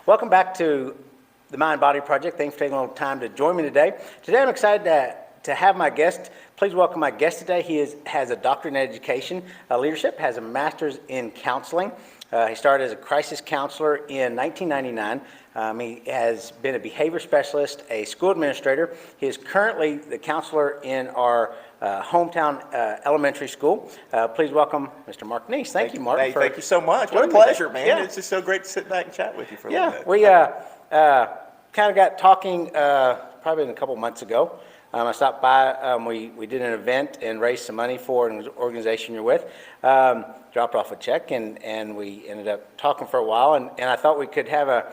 Welcome back to the Mind Body Project. Thanks for taking a little time to join me today. Today I'm excited to have my guest. Please welcome my guest today. He has a doctorate in education leadership, has a master's in counseling. He started as a crisis counselor in 1999. He has been a behavior specialist, a school administrator. He is currently the counselor in our hometown elementary school. Please welcome Mr. Mark Neese. Thank you, Mark. Hey, thank you so much. What a pleasure, man. Yeah. It's just so great to sit back and chat with you for a little bit. We kind of got talking probably a couple months ago. I stopped by, we did an event and raised some money for an organization you're with, dropped off a check, and we ended up talking for a while, and I thought we could have a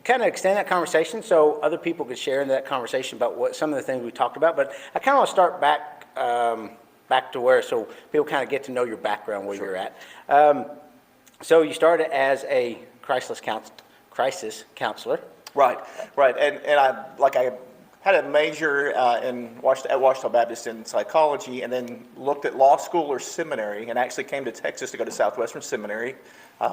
kind of extend that conversation so other people could share in that conversation about what some of the things we talked about. But I kind of want to start back to where, so people kind of get to know your background, where you're at. So you started as a crisis counselor. Right. And I had a major at Washita Baptist in psychology, and then looked at law school or seminary, and actually came to Texas to go to Southwestern Seminary.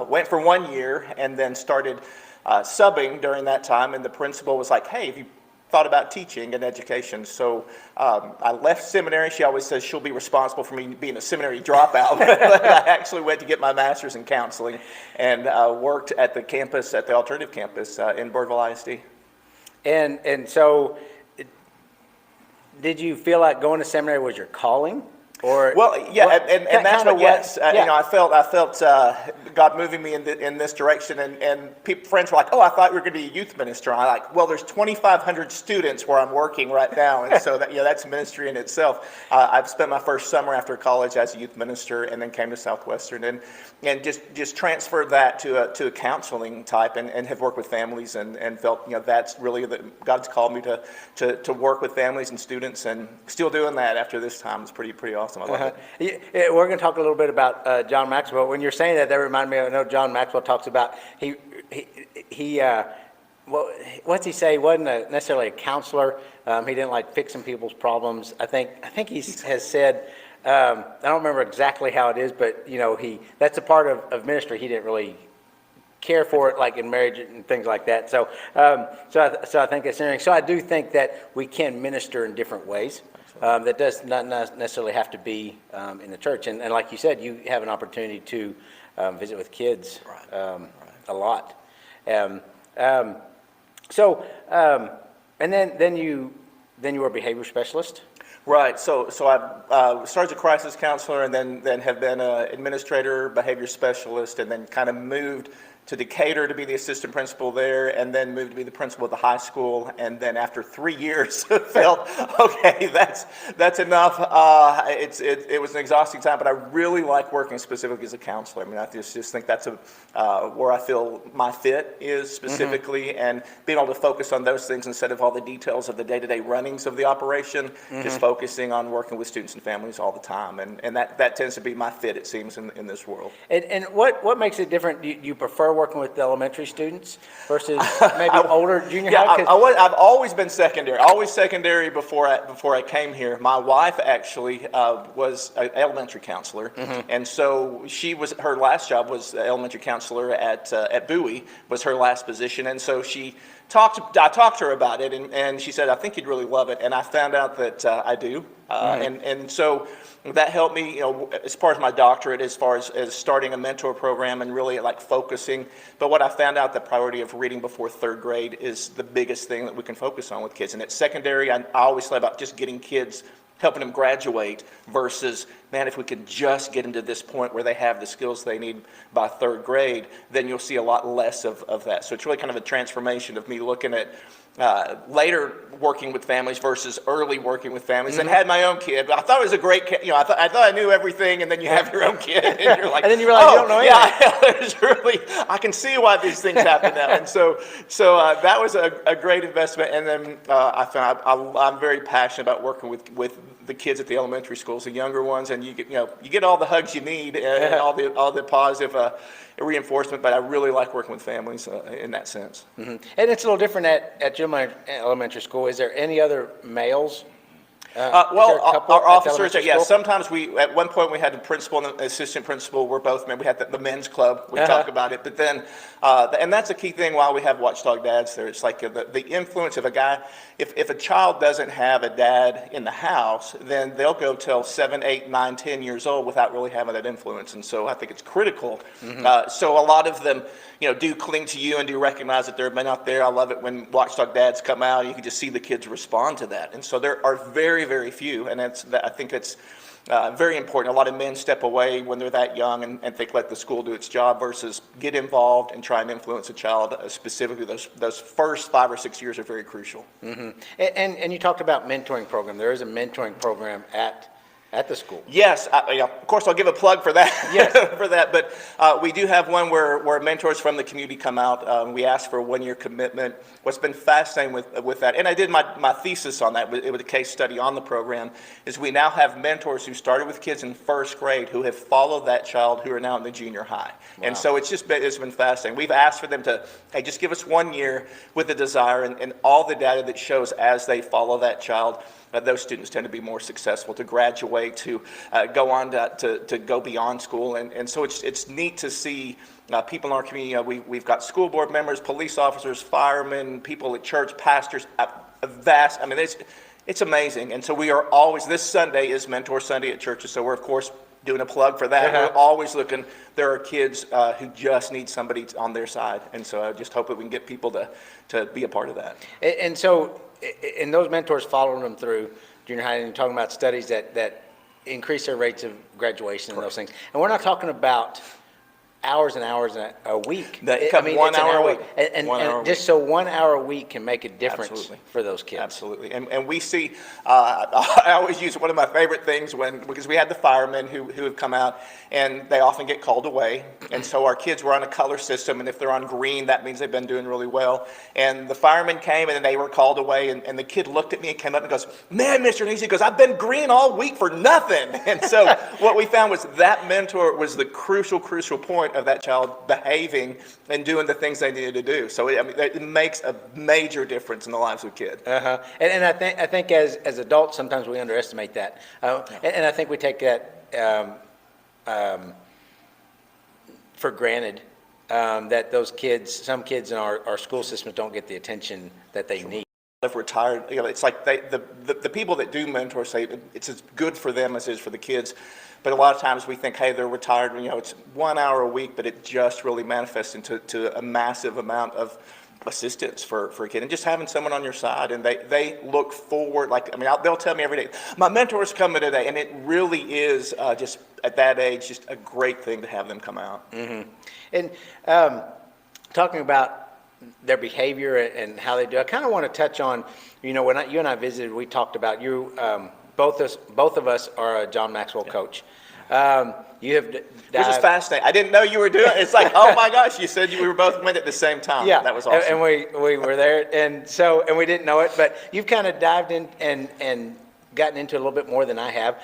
Went for 1 year, and then started subbing during that time, and the principal was like, hey, have you thought about teaching and education? So I left seminary. She always says she'll be responsible for me being a seminary dropout. I actually went to get my master's in counseling and worked at the campus, at the alternative campus in Birdville ISD. And so did you feel like going to seminary was your calling? Or and that's what. Yes, I felt God moving me in this direction, and friends were like, "Oh, I thought you were going to be a youth minister." I'm like, "Well, there's 2,500 students where I'm working right now, and so that's ministry in itself." I've spent my first summer after college as a youth minister, and then came to Southwestern, and just transferred that to a counseling type, and have worked with families, and felt that's really God's called me to work with families and students, and still doing that after this time. It's pretty awesome. I love it. We're going to talk a little bit about John Maxwell. When you're saying that reminded me. I know John Maxwell talks about what's he say? He wasn't necessarily a counselor. He didn't like fixing people's problems. I think he has said. I don't remember exactly how it is, but that's a part of ministry. He didn't really care for it, like in marriage and things like that. So I think it's interesting. So I do think that we can minister in different ways. That does not necessarily have to be in the church. And like you said, you have an opportunity to visit with kids a lot. And then you were a behavior specialist. Right. So I started as a crisis counselor, and then have been an administrator, behavior specialist, and then kind of moved to Decatur to be the assistant principal there, and then moved to be the principal at the high school. And then after 3 years, felt, okay, that's enough. It was an exhausting time, but I really like working specifically as a counselor. I mean, I just think that's where I feel my fit is specifically, and being able to focus on those things instead of all the details of the day-to-day runnings of the operation, just focusing on working with students and families all the time. And that tends to be my fit, it seems, in this world. And what makes it different? Do you prefer working with the elementary students versus maybe older junior high? I've always been secondary. Always secondary before I came here. My wife actually was an elementary counselor, and so her last job was elementary counselor at Bowie, was her last position, and so I talked to her about it, and she said, I think you'd really love it, and I found out that I do, and so that helped me, as far as my doctorate, as far as starting a mentor program and really like focusing. But what I found out, the priority of reading before third grade is the biggest thing that we can focus on with kids. And at secondary, I always thought about just getting kids, helping them graduate versus, man, if we could just get them to this point where they have the skills they need by third grade, then you'll see a lot less of that. So it's really kind of a transformation of me looking at later working with families versus early working with families, and had my own kid. I thought it was a great kid. I thought I knew everything, and then you have your own kid, and you're like, and then you realize you don't know anything. I can see why these things happen now. And so that was a great investment. And then I found I'm very passionate about working with the kids at the elementary schools, the younger ones, and you get all the hugs you need and all the positive reinforcement. But I really like working with families in that sense. And it's a little different at your elementary school. Is there any other males Well, there a couple our at the officers, elementary yeah, school? sometimes at one point we had the principal and the assistant principal were both men. We had the men's club. We talk about it. But then, and that's a key thing while we have watchdog dads there. It's like the influence of a guy. If a child doesn't have a dad in the house, then they'll go till 7, 8, 9, 10 years old without really having that influence. And so I think it's critical. So a lot of them, do cling to you and do recognize that there are men out there. I love it when watchdog dads come out. You can just see the kids respond to that. And so there are very, very few, and I think it's very important. A lot of men step away when they're that young and think let the school do its job versus get involved and try and influence a child. Specifically, those first 5 or 6 years are very crucial. And you talked about mentoring program. There is a mentoring program at the school. Yes, of course, I'll give a plug for that. Yes. for that, but we do have one where mentors from the community come out. We ask for a 1-year commitment. What's been fascinating with that, and I did my thesis on that, it was a case study on the program, is we now have mentors who started with kids in first grade who have followed that child who are now in the junior high. Wow. And so it's been fascinating. We've asked for them to, hey, just give us 1 year with the desire and all the data that shows as they follow that child, those students tend to be more successful, to graduate, to go on to go beyond school. And so it's neat to see people in our community. We've got school board members, police officers, firemen, people at church, pastors, a vast, it's amazing. And so we are always, this Sunday is Mentor Sunday at churches, so we're, of course, doing a plug for that. We're always looking. There are kids who just need somebody on their side. And so I just hope that we can get people to be a part of that. And so, and those mentors following them through junior high, and you're talking about studies that increase their rates of graduation and those things. And we're not talking about hours and hours a week. It's 1 hour a week. And just so 1 hour a week can make a difference. Absolutely. For those kids. Absolutely. And we see, I always use one of my favorite things because we had the firemen who have come out, and they often get called away. And so our kids were on a color system, and if they're on green, that means they've been doing really well. And the firemen came, and they were called away, and the kid looked at me and came up and goes, "Man, Mr. Neese," he goes, "I've been green all week for nothing." And so what we found was that mentor was the crucial point of that child behaving and doing the things they needed to do. So it makes a major difference in the lives of kids. And I think as adults sometimes we underestimate that, and I think we take that for granted, that those kids, some kids in our school systems don't get the attention that they need. If retired, it's like the people that do mentor say it's as good for them as it is for the kids. But a lot of times we think, hey, they're retired, it's 1 hour a week, but it just really manifests into a massive amount of assistance for a kid. And just having someone on your side, and they look forward, they'll tell me every day, my mentor's coming today, and it really is just at that age, just a great thing to have them come out. Mm-hmm. And talking about their behavior and how they do, I kind of want to touch on, when you and I visited, we talked about you, both of us are a John Maxwell coach. You have Which is fascinating. I didn't know you were doing it. It's like, oh my gosh, you said we were both went at the same time. Yeah, that was awesome. And we were there, and we didn't know it, but you've kind of dived in and gotten into it a little bit more than I have,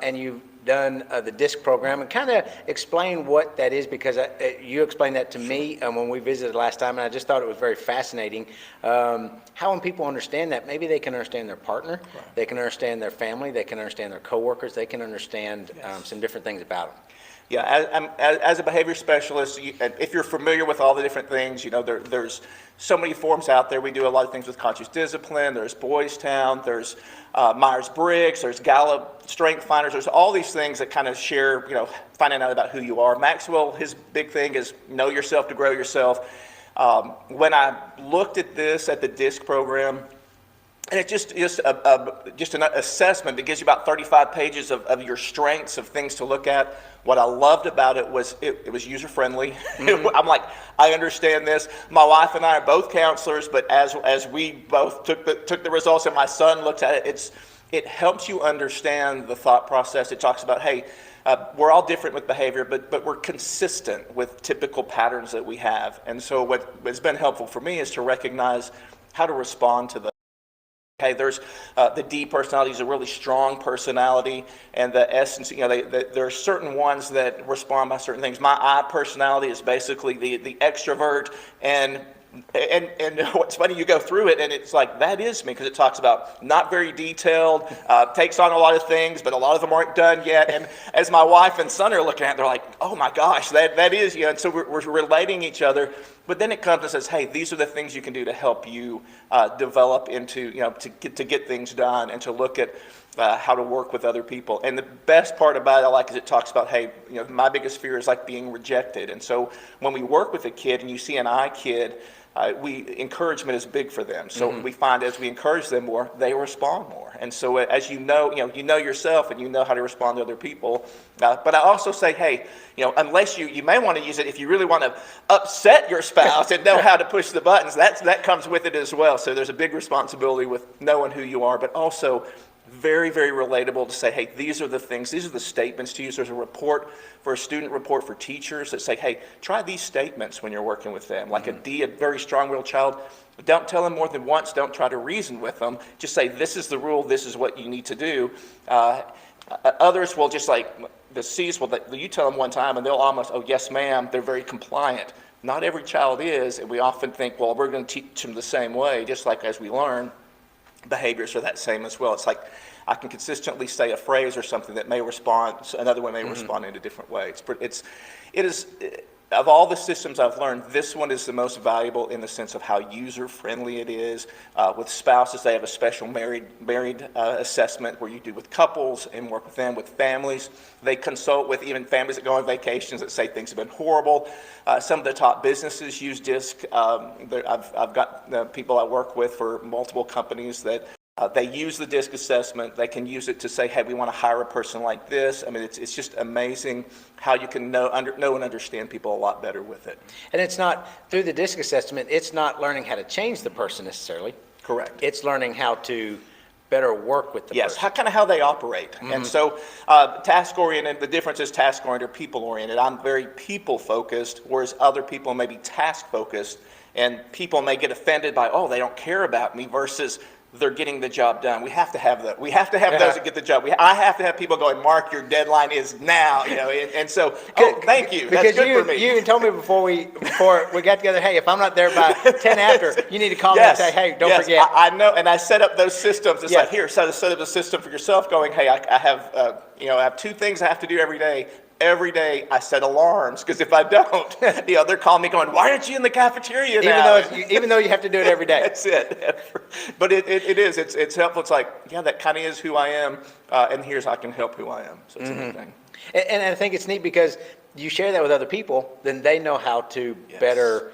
and you've done the DISC program, and kind of explain what that is, because you explained that to me when we visited last time, and I just thought it was very fascinating. How when people understand that, maybe they can understand their partner, right. They can understand their family, they can understand their coworkers, they can understand some different things about them. Yeah, as a behavior specialist, if you're familiar with all the different things, there's so many forms out there. We do a lot of things with conscious discipline. There's Boys Town. There's Myers-Briggs. There's Gallup Strength Finders. There's all these things that kind of share, finding out about who you are. Maxwell, his big thing is know yourself to grow yourself. When I looked at the DISC program, and it's just an assessment that gives you about 35 pages of your strengths, of things to look at. What I loved about it was it was user-friendly. Mm-hmm. I'm like, I understand this. My wife and I are both counselors, but as we both took the results and my son looked at it, it helps you understand the thought process. It talks about, hey, we're all different with behavior, but we're consistent with typical patterns that we have. And so what has been helpful for me is to recognize how to respond to the Okay, there's the D personality is a really strong personality, and the S, there are certain ones that respond by certain things. My I personality is basically the extrovert, and And what's funny, you go through it and it's like, that is me, because it talks about not very detailed, takes on a lot of things, but a lot of them aren't done yet. And as my wife and son are looking at it, they're like, oh my gosh, that is you. And so we're relating each other. But then it comes and says, hey, these are the things you can do to help you develop into, to get things done, and to look at how to work with other people. And the best part about it, I like, is it talks about, hey, my biggest fear is like being rejected. And so when we work with a kid and you see an I kid, encouragement is big for them. So we find as we encourage them more, they respond more. And so as you know yourself, and you know how to respond to other people. But I also say, hey, unless you may want to use it if you really want to upset your spouse and know how to push the buttons, that comes with it as well. So there's a big responsibility with knowing who you are, but also very, very relatable to say, hey, these are the things, these are the statements to use. There's a student report for teachers that say, hey, try these statements when you're working with them. Like a very strong-willed child, don't tell them more than once, don't try to reason with them. Just say, this is the rule, this is what you need to do. Others will just like, the C's will, you tell them one time and they'll almost, oh, yes, ma'am, they're very compliant. Not every child is, and we often think, well, we're going to teach them the same way, just like as we learn. Behaviors are that same as well. It's like I can consistently say a phrase or something that may respond, another one may respond in a different way. It is, of all the systems I've learned, this one is the most valuable in the sense of how user-friendly it is. With spouses, they have a special married assessment where you do with couples and work with them. With families, they consult with even families that go on vacations that say things have been horrible. Some of the top businesses use DISC. I've got people I work with for multiple companies that they use the DISC assessment. They can use it to say, hey, we want to hire a person like this. I mean, it's just amazing how you can know and understand people a lot better with it. And it's not, through the DISC assessment, it's not learning how to change the person necessarily. Correct. It's learning how to better work with the person. Yes, how they operate. And so task-oriented, the difference is task-oriented or people-oriented. I'm very people-focused, whereas other people may be task-focused, and people may get offended by, oh, they don't care about me, versus they're getting the job done. We have to have that. We have to have those that get the job. I have to have people going, Mark, your deadline is now. And so, thank you. That's good for me. You even told me before we got together, hey, if I'm not there by 10 after, you need to call me and say, hey, don't forget. I know, and I set up those systems. It's like, here, set up a system for yourself going, hey, I have 2 things I have to do every day. Every day I set alarms, because if I don't, they're calling me going, why aren't you in the cafeteria now? Even though you have to do it every day. That's it. But it's helpful. It's like, yeah, that kind of is who I am, and here's how I can help who I am. So it's a good thing. And I think it's neat because you share that with other people, then they know how to better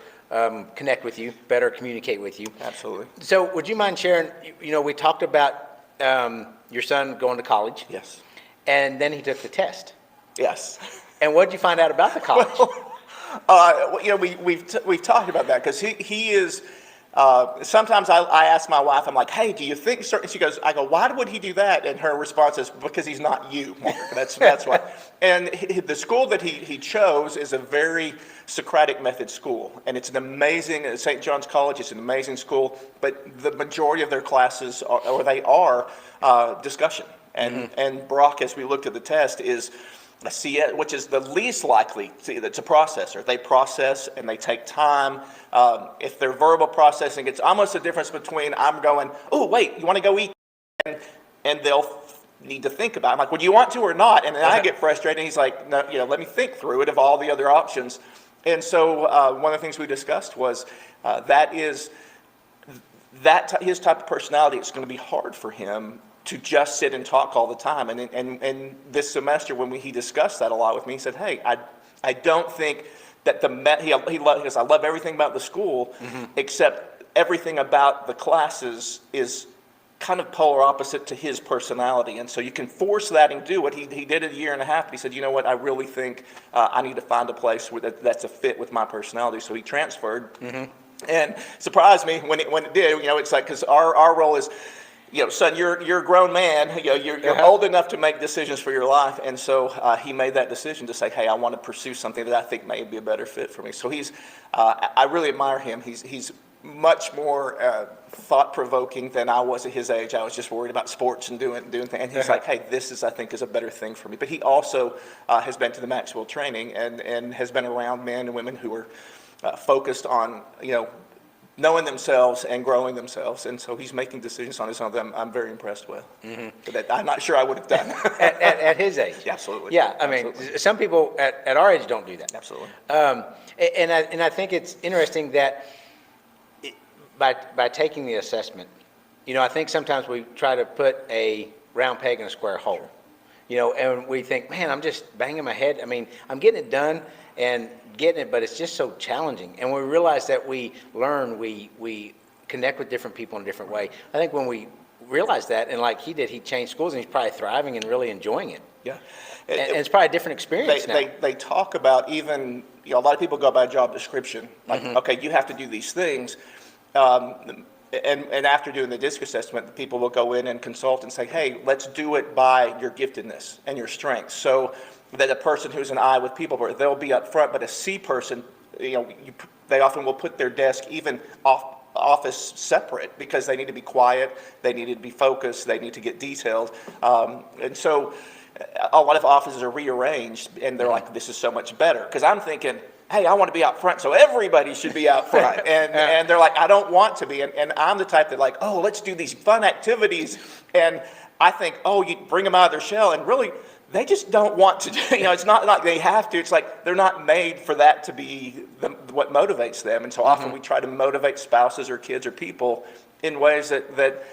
connect with you, better communicate with you. Absolutely. So would you mind sharing, we talked about your son going to college. Yes. And then he took the test. Yes. And what did you find out about the college? We've talked about that, because he is. Sometimes I ask my wife, I'm like, hey, do you think certain? She goes, I go, why would he do that? And her response is, because he's not you, Mark. That's why. And the school that he chose is a very Socratic method school, and it's an amazing St. John's College. It's an amazing school, but the majority of their classes are discussion. And Brock, as we looked at the test, is a CS, which is the least likely. See, it's a processor. They process and they take time. If they're verbal processing, it's almost a difference between I'm going, oh, wait, you want to go eat? And they'll need to think about it. I'm like, well, do you want to or not? And then I get frustrated. And he's like, no, let me think through it of all the other options. And so one of the things we discussed was his type of personality. It's going to be hard for him to just sit and talk all the time. And this semester, when he discussed that a lot with me, he said, hey, I don't think that he goes, I love everything about the school, except everything about the classes is kind of polar opposite to his personality. And so you can force that and do it. He did it a year and a half, but he said, you know what, I really think I need to find a place where that's a fit with my personality. So he transferred. And surprised me when it did. It's like, because our role is, son, you're a grown man. You're old enough to make decisions for your life, and so he made that decision to say, "Hey, I want to pursue something that I think may be a better fit for me." So I really admire him. He's much more thought-provoking than I was at his age. I was just worried about sports and doing things, and he's like, "Hey, I think is a better thing for me." But he also has been to the Maxwell training and has been around men and women who are focused on knowing themselves and growing themselves. And so he's making decisions on his own that I'm very impressed with. That I'm not sure I would have done. At his age. Absolutely. Yeah, I mean, Absolutely. some people at our age don't do that. Absolutely. And I think it's interesting that by taking the assessment, I think sometimes we try to put a round peg in a square hole. And we think, man, I'm just banging my head. I mean, I'm getting it done and getting it, but it's just so challenging. And we realize that we learn, we connect with different people in a different way. I think when we realize that, and like he did, he changed schools and he's probably thriving and really enjoying it. Yeah. And it's probably a different experience now. They talk about even, a lot of people go by job description. Like, okay, you have to do these things. And after doing the DISC assessment, the people will go in and consult and say, hey, let's do it by your giftedness and your strengths. So that a person who's an I with people, they'll be up front, but a C person, they often will put their desk even office separate because they need to be quiet, they need to be focused, they need to get detailed. And so a lot of offices are rearranged and they're like, this is so much better. Because I'm thinking, hey, I want to be out front, so everybody should be out front. And they're like, I don't want to be. And I'm the type that like, oh, let's do these fun activities. And I think, oh, you bring them out of their shell. And really, they just don't want to do, it's not like they have to. It's like they're not made for that to be what motivates them. And so often we try to motivate spouses or kids or people in ways that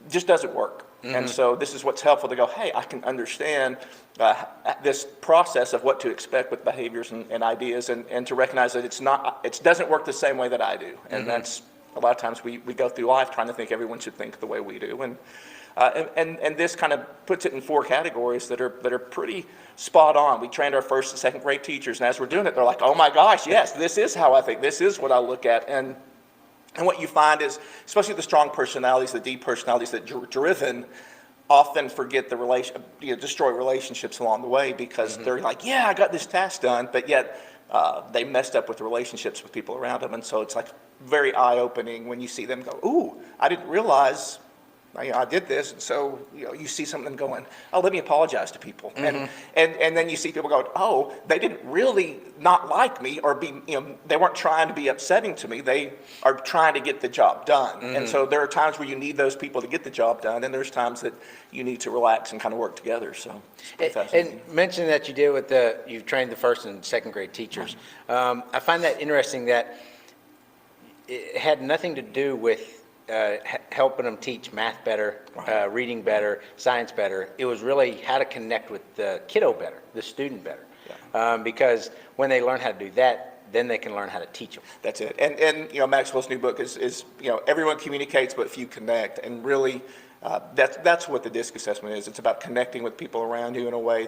just doesn't work. And so this is what's helpful to go, hey, I can understand this process of what to expect with behaviors and ideas and to recognize that it doesn't work the same way that I do. And that's a lot of times we go through life trying to think everyone should think the way we do. And this kind of puts it in 4 categories that are pretty spot on. We trained our first and second grade teachers, and as we're doing it, they're like, oh my gosh, yes, this is how I think. This is what I look at. And what you find is, especially the strong personalities, the deep personalities that are driven, often forget destroy relationships along the way because they're like, yeah, I got this task done, but yet they messed up with relationships with people around them. And so it's like very eye-opening when you see them go, ooh, I didn't realize I did this. And so you see something going, oh, let me apologize to people. And then you see people going, oh, they didn't really not like me or they weren't trying to be upsetting to me. They are trying to get the job done. And so there are times where you need those people to get the job done, and there's times that you need to relax and kind of work together. So and mentioning that you did with you've trained the first and second grade teachers. I find that interesting that it had nothing to do with helping them teach math better, reading better, science better. It was really how to connect with the kiddo better, the student better. Because when they learn how to do that, then they can learn how to teach them. That's it. And Maxwell's new book is everyone communicates but few connect. And really, that's what the DISC assessment is. It's about connecting with people around you in a way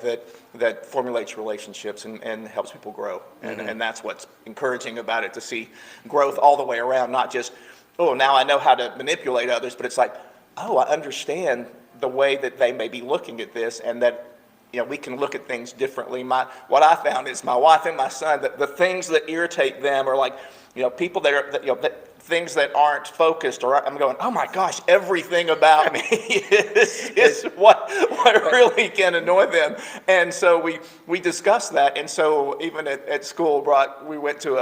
that formulates relationships and helps people grow. And that's what's encouraging about it, to see growth all the way around, not just, oh, now I know how to manipulate others, but it's like, oh, I understand the way that they may be looking at this, and that we can look at things differently. What I found is my wife and my son, the things that irritate them are like, people things that aren't focused, or I'm going, oh my gosh, everything about me is what really can annoy them. And so we discussed that, and so even at school, we went to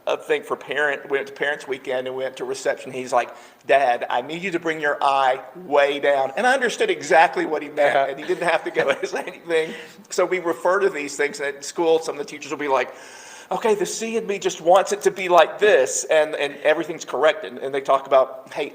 a thing for we went to Parents Weekend and we went to reception. He's like, Dad, I need you to bring your eye way down. And I understood exactly what he meant, and he didn't have to go say anything. So we refer to these things, and at school, some of the teachers will be like, okay, the C in me just wants it to be like this, and everything's correct. And they talk about, hey,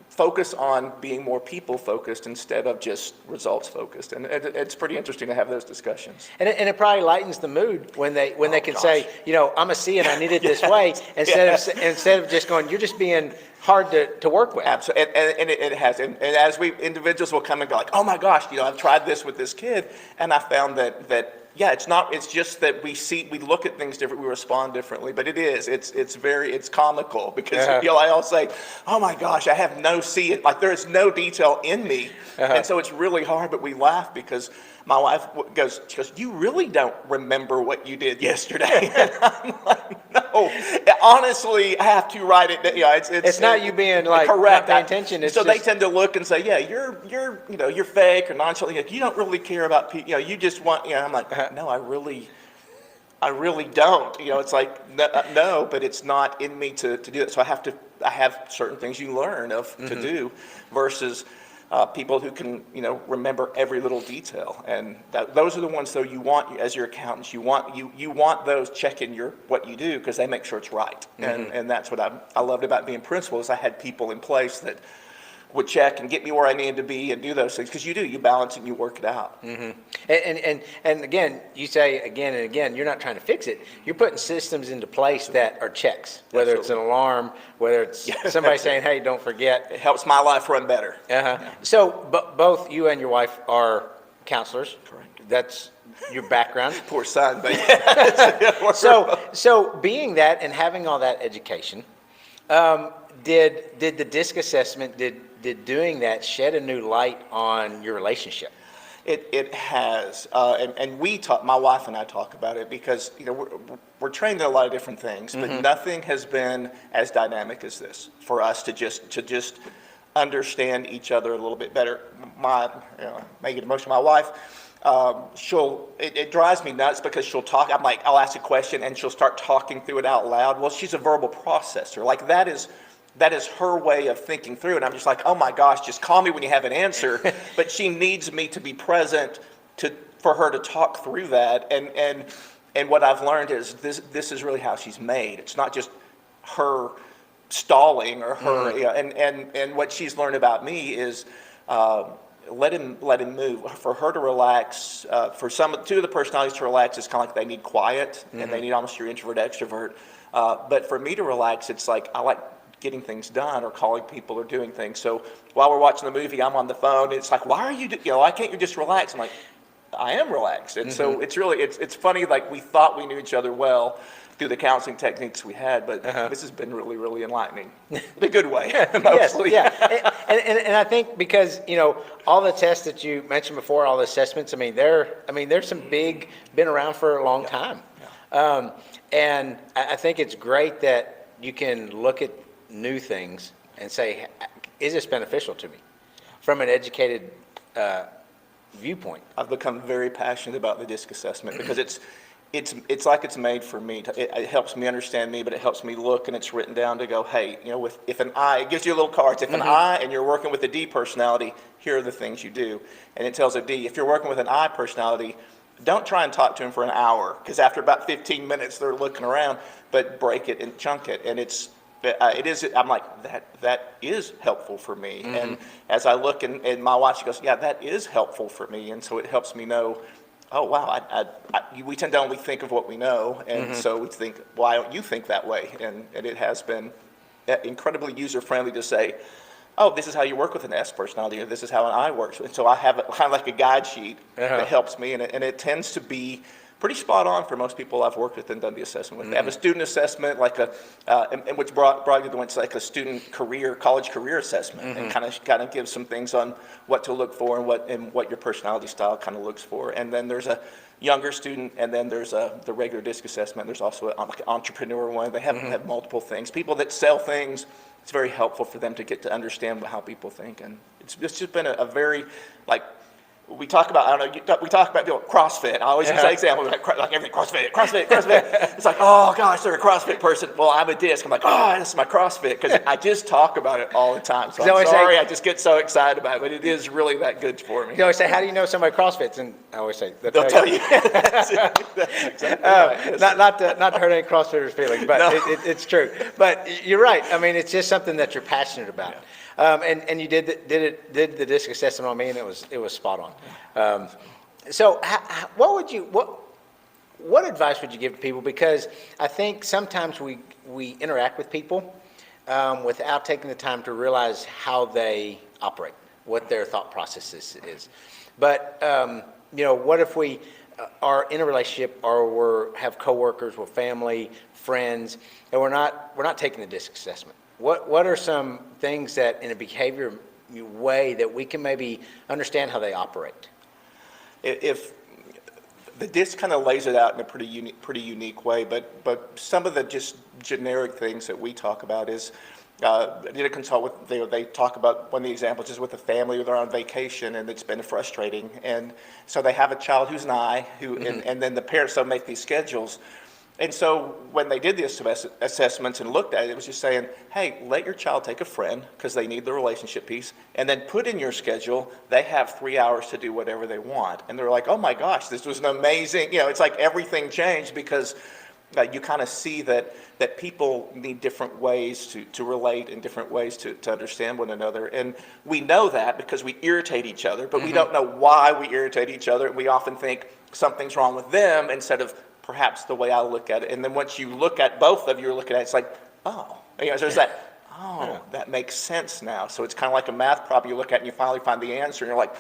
focus on being more people-focused instead of just results-focused. And it's pretty interesting to have those discussions. And it probably lightens the mood when they can say, I'm a C and I need it this way, instead of just going, you're just being hard to work with. Absolutely, and it has. And as individuals will come and go like, oh my gosh, I've tried this with this kid, and I found that yeah, it's just that we look at things different, we respond differently, but it's comical because I'll say, oh my gosh, I have no C, like there is no detail in me. And so it's really hard, but we laugh because my wife goes, you really don't remember what you did yesterday. And I'm like, no, honestly, I have to write it. It's not you being like correct. Not paying attention. They tend to look and say, yeah, you're fake or nonchalant. You don't really care about people. You just want. I'm like, no, I I really don't. It's like, no, but it's not in me to do it. So I have certain things you learn to do versus people who can, remember every little detail. And those are the ones, though, you want as your accountants. You want those checking what you do because they make sure it's right. And that's what I loved about being principal is I had people in place that would check and get me where I needed to be and do those things because you balance it and you work it out. And again, you say again and again, you're not trying to fix it. You're putting systems into place that are checks, whether it's an alarm, whether it's somebody saying, hey, don't forget. It helps my life run better. So both you and your wife are counselors. Correct. That's your background. Poor son, but So being that and having all that education, did the DISC assessment, did doing that shed a new light on your relationship? It has, and my wife and I talk about it because we're trained in a lot of different things, but nothing has been as dynamic as this for us to just understand each other a little bit better. Make it emotional. My wife, it drives me nuts because she'll talk. I'll ask a question and she'll start talking through it out loud. Well, she's a verbal processor. Like that is her way of thinking through. And I'm just like, oh my gosh, just call me when you have an answer. But she needs me to be present for her to talk through that. And what I've learned is this is really how she's made. It's not just her stalling or her, and what she's learned about me is let him move. For her to relax, for two of the personalities to relax, it's kind of like they need quiet and they need almost your introvert extrovert. But for me to relax, it's like I like getting things done or calling people or doing things. So while we're watching the movie, I'm on the phone. It's like, why are you, why can't you just relax? I'm like, I am relaxed. And so it's really, it's funny, like we thought we knew each other well through the counseling techniques we had, but this has been really, really enlightening in a good way, mostly. Yes, yeah. And I think because, all the tests that you mentioned before, all the assessments, there's some big, been around for a long time. And I think it's great that you can look at new things and say, is this beneficial to me from an educated viewpoint? I've become very passionate about the DISC assessment because it's like it's made for me. It helps me understand me, but it helps me look, and it's written down to go, hey, if an I, it gives you little cards. If an I and you're working with a D personality, here are the things you do. And it tells a D, if you're working with an I personality, don't try and talk to them for an hour because after about 15 minutes they're looking around, but break it and chunk it. And it is, I'm like, that is helpful for me. And as I look and my wife, she goes, yeah, that is helpful for me. And so it helps me know, oh, wow, we tend to only think of what we know. And so we think, why don't you think that way? And it has been incredibly user-friendly to say, oh, this is how you work with an S personality, or this is how an I works. And so I have kind of like a guide sheet that helps me. And it tends to be pretty spot on for most people I've worked with and done the assessment with. They have a student assessment, like and which brought you the ones like a student college career assessment, and kind of gives some things on what to look for and what your personality style kind of looks for. And then there's a younger student, and then there's the regular DISC assessment. There's also an entrepreneur one. They have multiple things. People that sell things, it's very helpful for them to get to understand how people think. And it's just been a very, like, we talk about, I don't know, we talk about CrossFit. I always use that example, like everything, CrossFit. It's like, oh gosh, they're a CrossFit person. Well, I'm a DISC. I'm like, oh, this is my CrossFit, because I just talk about it all the time. So I'm sorry, I just get so excited about it, but it is really that good for me. You always say, how do you know somebody CrossFits? And I always say, they'll tell you. That's exactly right. Not to hurt any CrossFitters' feelings, but no. It's true. But you're right. It's just something that you're passionate about. Yeah. And you did the DISC assessment on me, and it was spot on. So what advice would you give to people? Because I think sometimes we interact with people without taking the time to realize how they operate, what their thought process is. But what if we are in a relationship, or have coworkers, we're family, friends, and we're not taking the DISC assessment? What are some things that in a behavior way that we can maybe understand how they operate? If the DISC kind of lays it out in a pretty unique way, but some of the just generic things that we talk about is did a consult with, they talk about one of the examples is with a family where they're on vacation and it's been frustrating. And so they have a child who's an I, and then the parents don't make these schedules. And so when they did the assessments and looked at it, it was just saying, hey, let your child take a friend because they need the relationship piece, and then put in your schedule, they have 3 hours to do whatever they want. And they're like, oh my gosh, this was an amazing, it's like everything changed because you kind of see that people need different ways to relate and different ways to understand one another. And we know that because we irritate each other, but we don't know why we irritate each other. And we often think something's wrong with them instead of perhaps the way I look at it. And then once you look at both of you, you're looking at it, it's like, oh, there's that, that makes sense now. So it's kind of like a math problem. You look at it and you finally find the answer and you're like,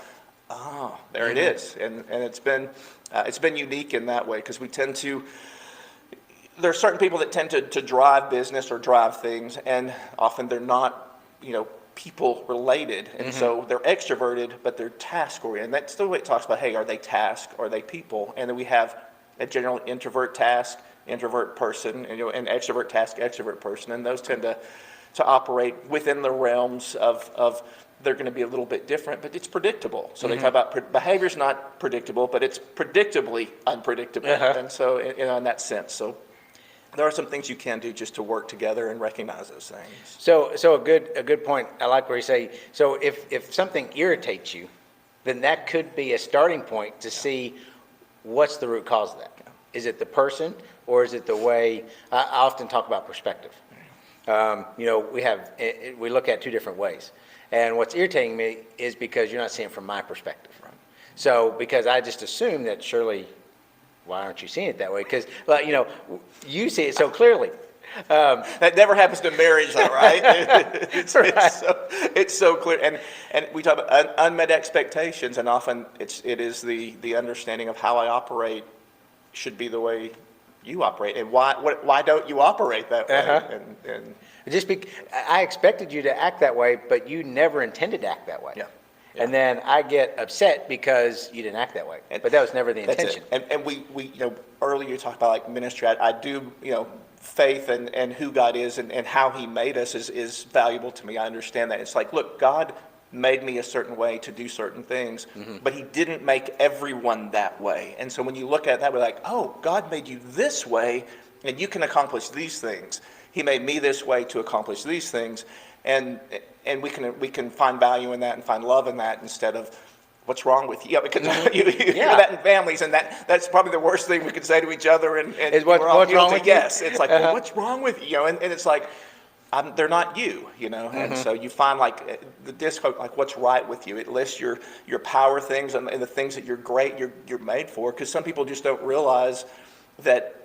oh, there it is. And it's been unique in that way because we tend to, there are certain people that tend to drive business or drive things, and often they're not, people related. And so they're extroverted, but they're task oriented. And that's the way it talks about, hey, are they task or are they people? And then we have a general introvert task, introvert person, and extrovert task, extrovert person. And those tend to operate within the realms of they're going to be a little bit different, but it's predictable. So they talk about behavior's not predictable, but it's predictably unpredictable. And so in that sense, so there are some things you can do just to work together and recognize those things. So a good point. I like where you say, so if something irritates you, then that could be a starting point to see what's the root cause of that. Is it the person, or is it the way? I often talk about perspective. We look at two different ways, and what's irritating me is because you're not seeing it from my perspective. Right. So because I just assume that surely, why aren't you seeing it that way? Because you see it so clearly. That never happens to marriage, though, right? It's so clear. And we talk about unmet expectations, and often it is the understanding of how I operate should be the way you operate, and why don't you operate that way? And I expected you to act that way, but you never intended to act that way. Yeah. And then I get upset because you didn't act that way. But that was never the intention. And we earlier you talked about like ministry. I do, faith and who God is and how he made us is valuable to me. I understand that. It's like, look, God made me a certain way to do certain things, but he didn't make everyone that way. And so when you look at that, we're like, oh, God made you this way and you can accomplish these things. He made me this way to accomplish these things. And we can find value in that and find love in that instead of what's wrong with you. Yeah, because you hear that in families, and that's probably the worst thing we could say to each other. And is what's wrong with yes, it's like, well, what's wrong with you? And it's like, they're not you, And so you find like the disc, like what's right with you. It lists your power things and the things that you're made for. Because some people just don't realize that.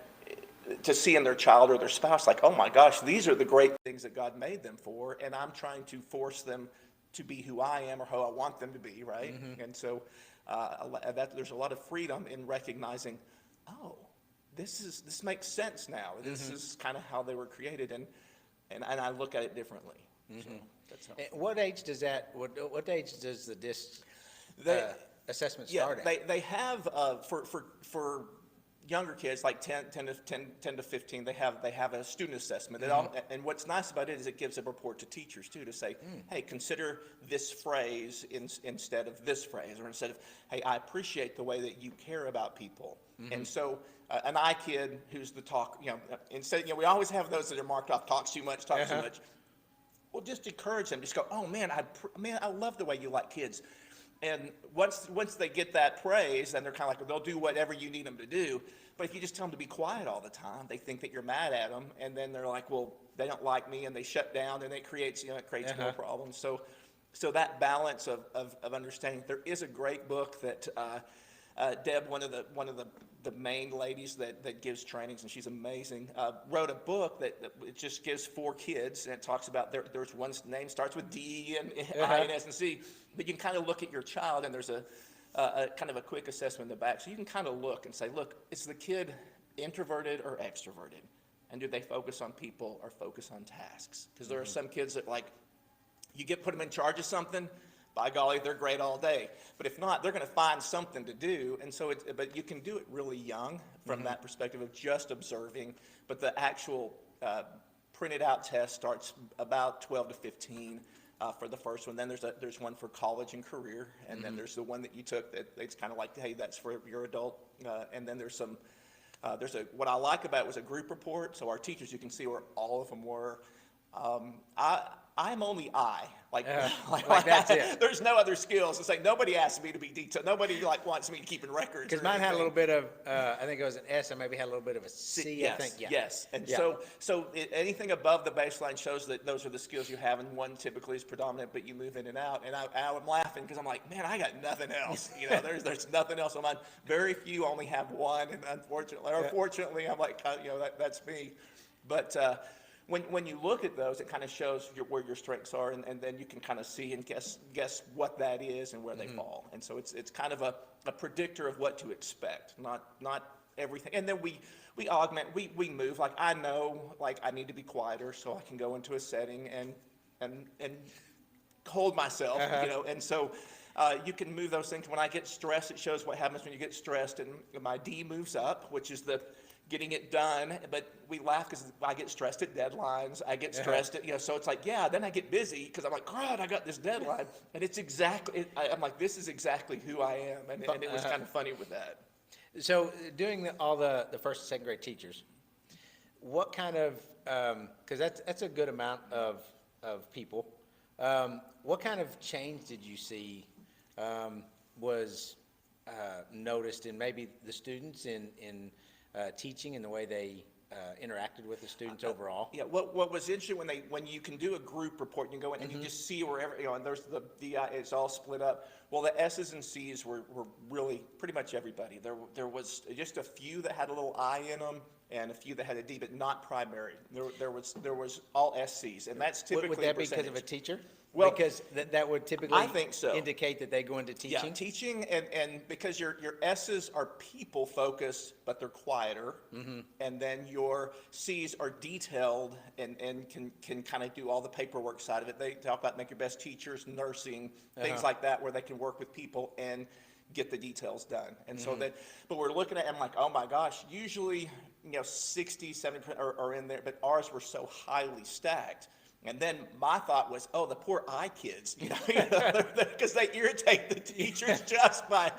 To see in their child or their spouse, like, oh my gosh, these are the great things that God made them for, and I'm trying to force them to be who I am or who I want them to be, right? And so there's a lot of freedom in recognizing, oh, this makes sense now. This is kind of how they were created, and I look at it differently. So that's how. What age does what age does the DISC assessment start at? They have for younger kids, like 10 to 15, they have a student assessment. And what's nice about it is it gives a report to teachers, too, to say, hey, consider this phrase instead of this phrase, or instead of, hey, I appreciate the way that you care about people. And so an I kid who's the talk, instead, we always have those that are marked off, talks too much. Well, just encourage them. Just go, oh, man, I love the way you like kids. And once they get that praise, then they're kind of like, they'll do whatever you need them to do. But if you just tell them to be quiet all the time, they think that you're mad at them, and then they're like, well, they don't like me, and they shut down, and it creates more problems. So that balance of understanding. There is a great book that Deb, one of the main ladies that gives trainings, and she's amazing, wrote a book that it just gives 4 kids, and it talks about there's one's name starts with D and I and S and C, but you can kind of look at your child, and there's a kind of a quick assessment in the back, so you can kind of look and say, look, is the kid introverted or extroverted, and do they focus on people or focus on tasks? Because there are some kids that put them in charge of something. By golly, they're great all day. But if not, they're going to find something to do. And so, but you can do it really young from that perspective of just observing. But the actual printed out test starts about 12 to 15 for the first one. Then there's one for college and career, and then there's the one that you took that it's kind of like, hey, that's for your adult. And then there's some, what I like about it was a group report. So our teachers, you can see where all of them were. I'm only like that's it. There's no other skills. It's like nobody asked me to be detailed. Nobody like wants me keeping records. Because mine had a little bit of, I think it was an S, and maybe had a little bit of a C, Yes, I think. Yeah. yes. And Yeah. anything above the baseline shows that those are the skills you have, and one typically is predominant, but you move in and out. And I'm laughing because I'm like, man, I got nothing else. There's nothing else on mine. Very few only have one, and unfortunately, or fortunately, I'm like, that's me. But when you look at those, it kind of shows where your strengths are, and then you can kind of see and guess what that is and where they fall. And so it's kind of a predictor of what to expect, not everything. And then we augment, we move. Like I know, like I need to be quieter so I can go into a setting and hold myself, And so you can move those things. When I get stressed, it shows what happens when you get stressed, and my D moves up, which is the getting it done. But we laugh because I get stressed at deadlines. I get stressed at, so it's like, then I get busy because I'm like, God, I got this deadline. And it's exactly, I'm like, this is exactly who I am. And it was kind of funny with that. So doing all the first and second grade teachers, what kind of, because that's a good amount of people, what kind of change did you see was noticed in maybe the students in teaching and the way they interacted with the students overall? Yeah, what was interesting when you can do a group report, and you go in and you just see wherever, and there's the it's all split up. Well, the S's and C's were really pretty much everybody. There was just a few that had a little I in them, and a few that had a D, but not primary. There was all SCs, and that's typically Would that be because percentage. of a teacher? Well, because that would typically I think so. indicate that they go into teaching? Yeah, teaching, and because your S's are people focused, but they're quieter, and then your C's are detailed and can kind of do all the paperwork side of it. They talk about make your best teachers, nursing, things like that, where they can work with people and get the details done. And so but we're looking at, I'm like, oh my gosh, usually 60, 70% are in there, but ours were so highly stacked. And then my thought was, the poor I kids, because they irritate the teachers just by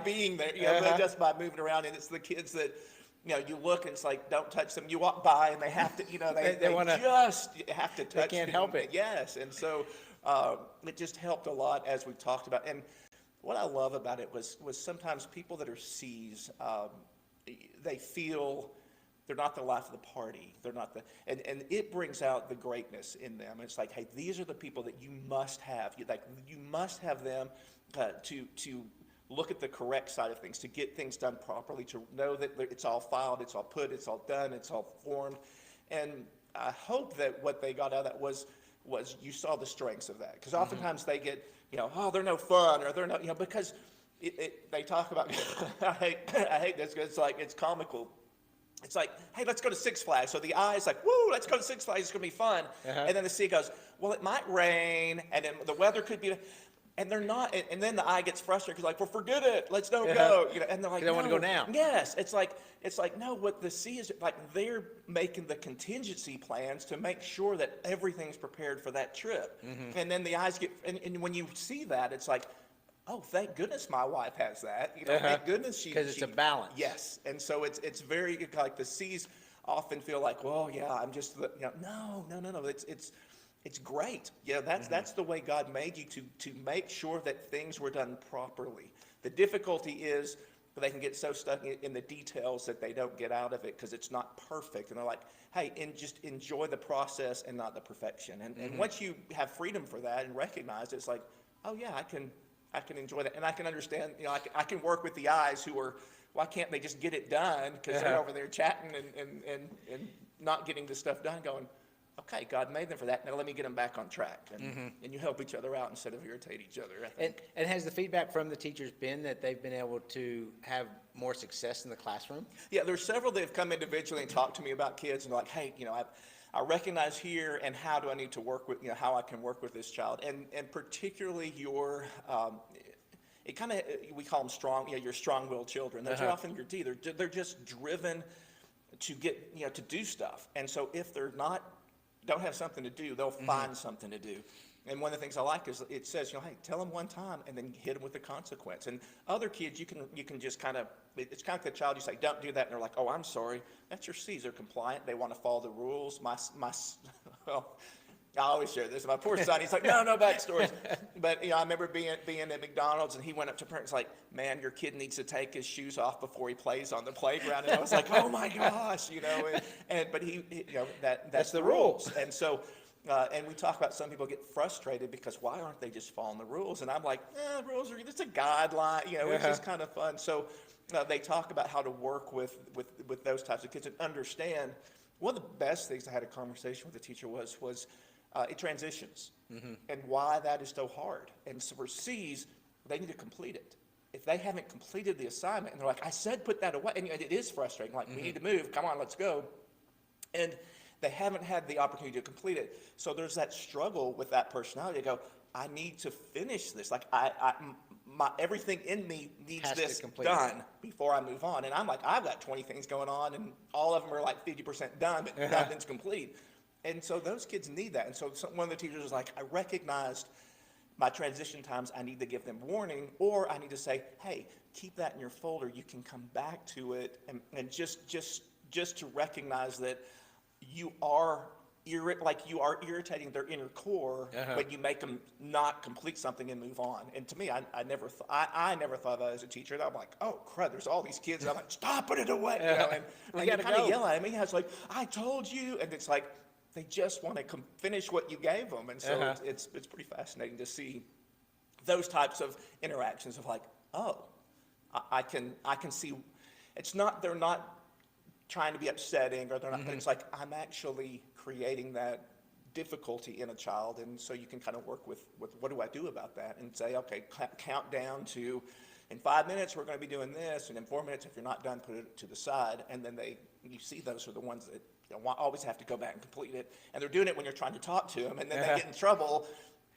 being there, just by moving around. And it's the kids that, you look and it's like, don't touch them. You walk by and they have to, they just have to touch. They can't help it. Yes, and so it just helped a lot as we talked about. And what I love about it was sometimes people that are C's, they feel they're not the life of the party. They're not and it brings out the greatness in them. It's like, hey, these are the people that you must have. You must have them to look at the correct side of things, to get things done properly, to know that it's all filed, it's all put, it's all done, it's all formed. And I hope that what they got out of that was you saw the strengths of that. Because oftentimes they get, they're no fun, or they're not, because they talk about, I hate this, because it's comical. It's like, hey, let's go to Six Flags. So the I is like, woo, let's go to Six Flags. It's going to be fun. And then the C goes, well, it might rain, and then the weather could be, and they're not. And then the I gets frustrated because like, well, forget it. Let's don't go. And they're like, they want to go now. Yes. It's like, no, what the C is like, they're making the contingency plans to make sure that everything's prepared for that trip. And then the I's get, and when you see that, it's like, oh, thank goodness my wife has that. Thank goodness she. Because it's a balance. Yes, and so it's very like the C's often feel like, well, yeah, I'm just no. It's great. That's the way God made you to make sure that things were done properly. The difficulty is they can get so stuck in the details that they don't get out of it because it's not perfect, and they're like, hey, just enjoy the process and not the perfection. And once you have freedom for that and recognize it, it's like, oh yeah, I can enjoy that, and I can understand. I can work with the I's who are, why can't they just get it done? Because they're over there chatting and not getting the stuff done. Going, okay, God made them for that. Now let me get them back on track, and you help each other out instead of irritate each other. I think. And has the feedback from the teachers been that they've been able to have more success in the classroom? Yeah, there's several that have come individually and talked to me about kids and like, hey, I recognize here, and how do I need to work with, how I can work with this child, and particularly your, it kind of, we call them strong, your strong-willed children. Those are often your D. They're just driven to get, to do stuff. And so if they're not don't have something to do, they'll find something to do. And one of the things I like is it says, hey, tell them one time and then hit them with the consequence. And other kids, you can just kind of, it's kind of like the child, you say, don't do that. And they're like, oh, I'm sorry. That's your C's. They're compliant. They want to follow the rules. Well, I always share this. My poor son, he's like, no backstories. But, I remember being at McDonald's, and he went up to parents like, man, your kid needs to take his shoes off before he plays on the playground. And I was like, oh my gosh, but that's the rules. And so, and we talk about some people get frustrated because why aren't they just following the rules? And I'm like, rules are, it's a guideline, it's just kind of fun. So they talk about how to work with those types of kids and understand. One of the best things I had a conversation with the teacher was it transitions and why that is so hard. And so for C's, they need to complete it. If they haven't completed the assignment and they're like, I said put that away, and it is frustrating, like we need to move, come on, let's go. And they haven't had the opportunity to complete it. So there's that struggle with that personality to go, I need to finish this. Like everything in me needs this done before I move on. And I'm like, I've got 20 things going on and all of them are like 50% done, but nothing's complete. And so those kids need that. And so one of the teachers was like, I recognized my transition times, I need to give them warning, or I need to say, hey, keep that in your folder. You can come back to it, and just to recognize that you are irritating their inner core, but you make them not complete something and move on. And to me, I never thought of that as a teacher. And I'm like, oh crud, there's all these kids. And I'm like, stop, put it away. And you kind of yell at me. It's like, I told you, and it's like they just want to finish what you gave them. And so it's pretty fascinating to see those types of interactions of like, oh, I can see. It's not, they're not trying to be upsetting, or they're not, but it's like I'm actually creating that difficulty in a child. And so you can kind of work with what do I do about that, and say, okay, count down to, in 5 minutes we're going to be doing this, and in 4 minutes if you're not done, put it to the side. And then you see those are the ones that always have to go back and complete it, and they're doing it when you're trying to talk to them, and then they get in trouble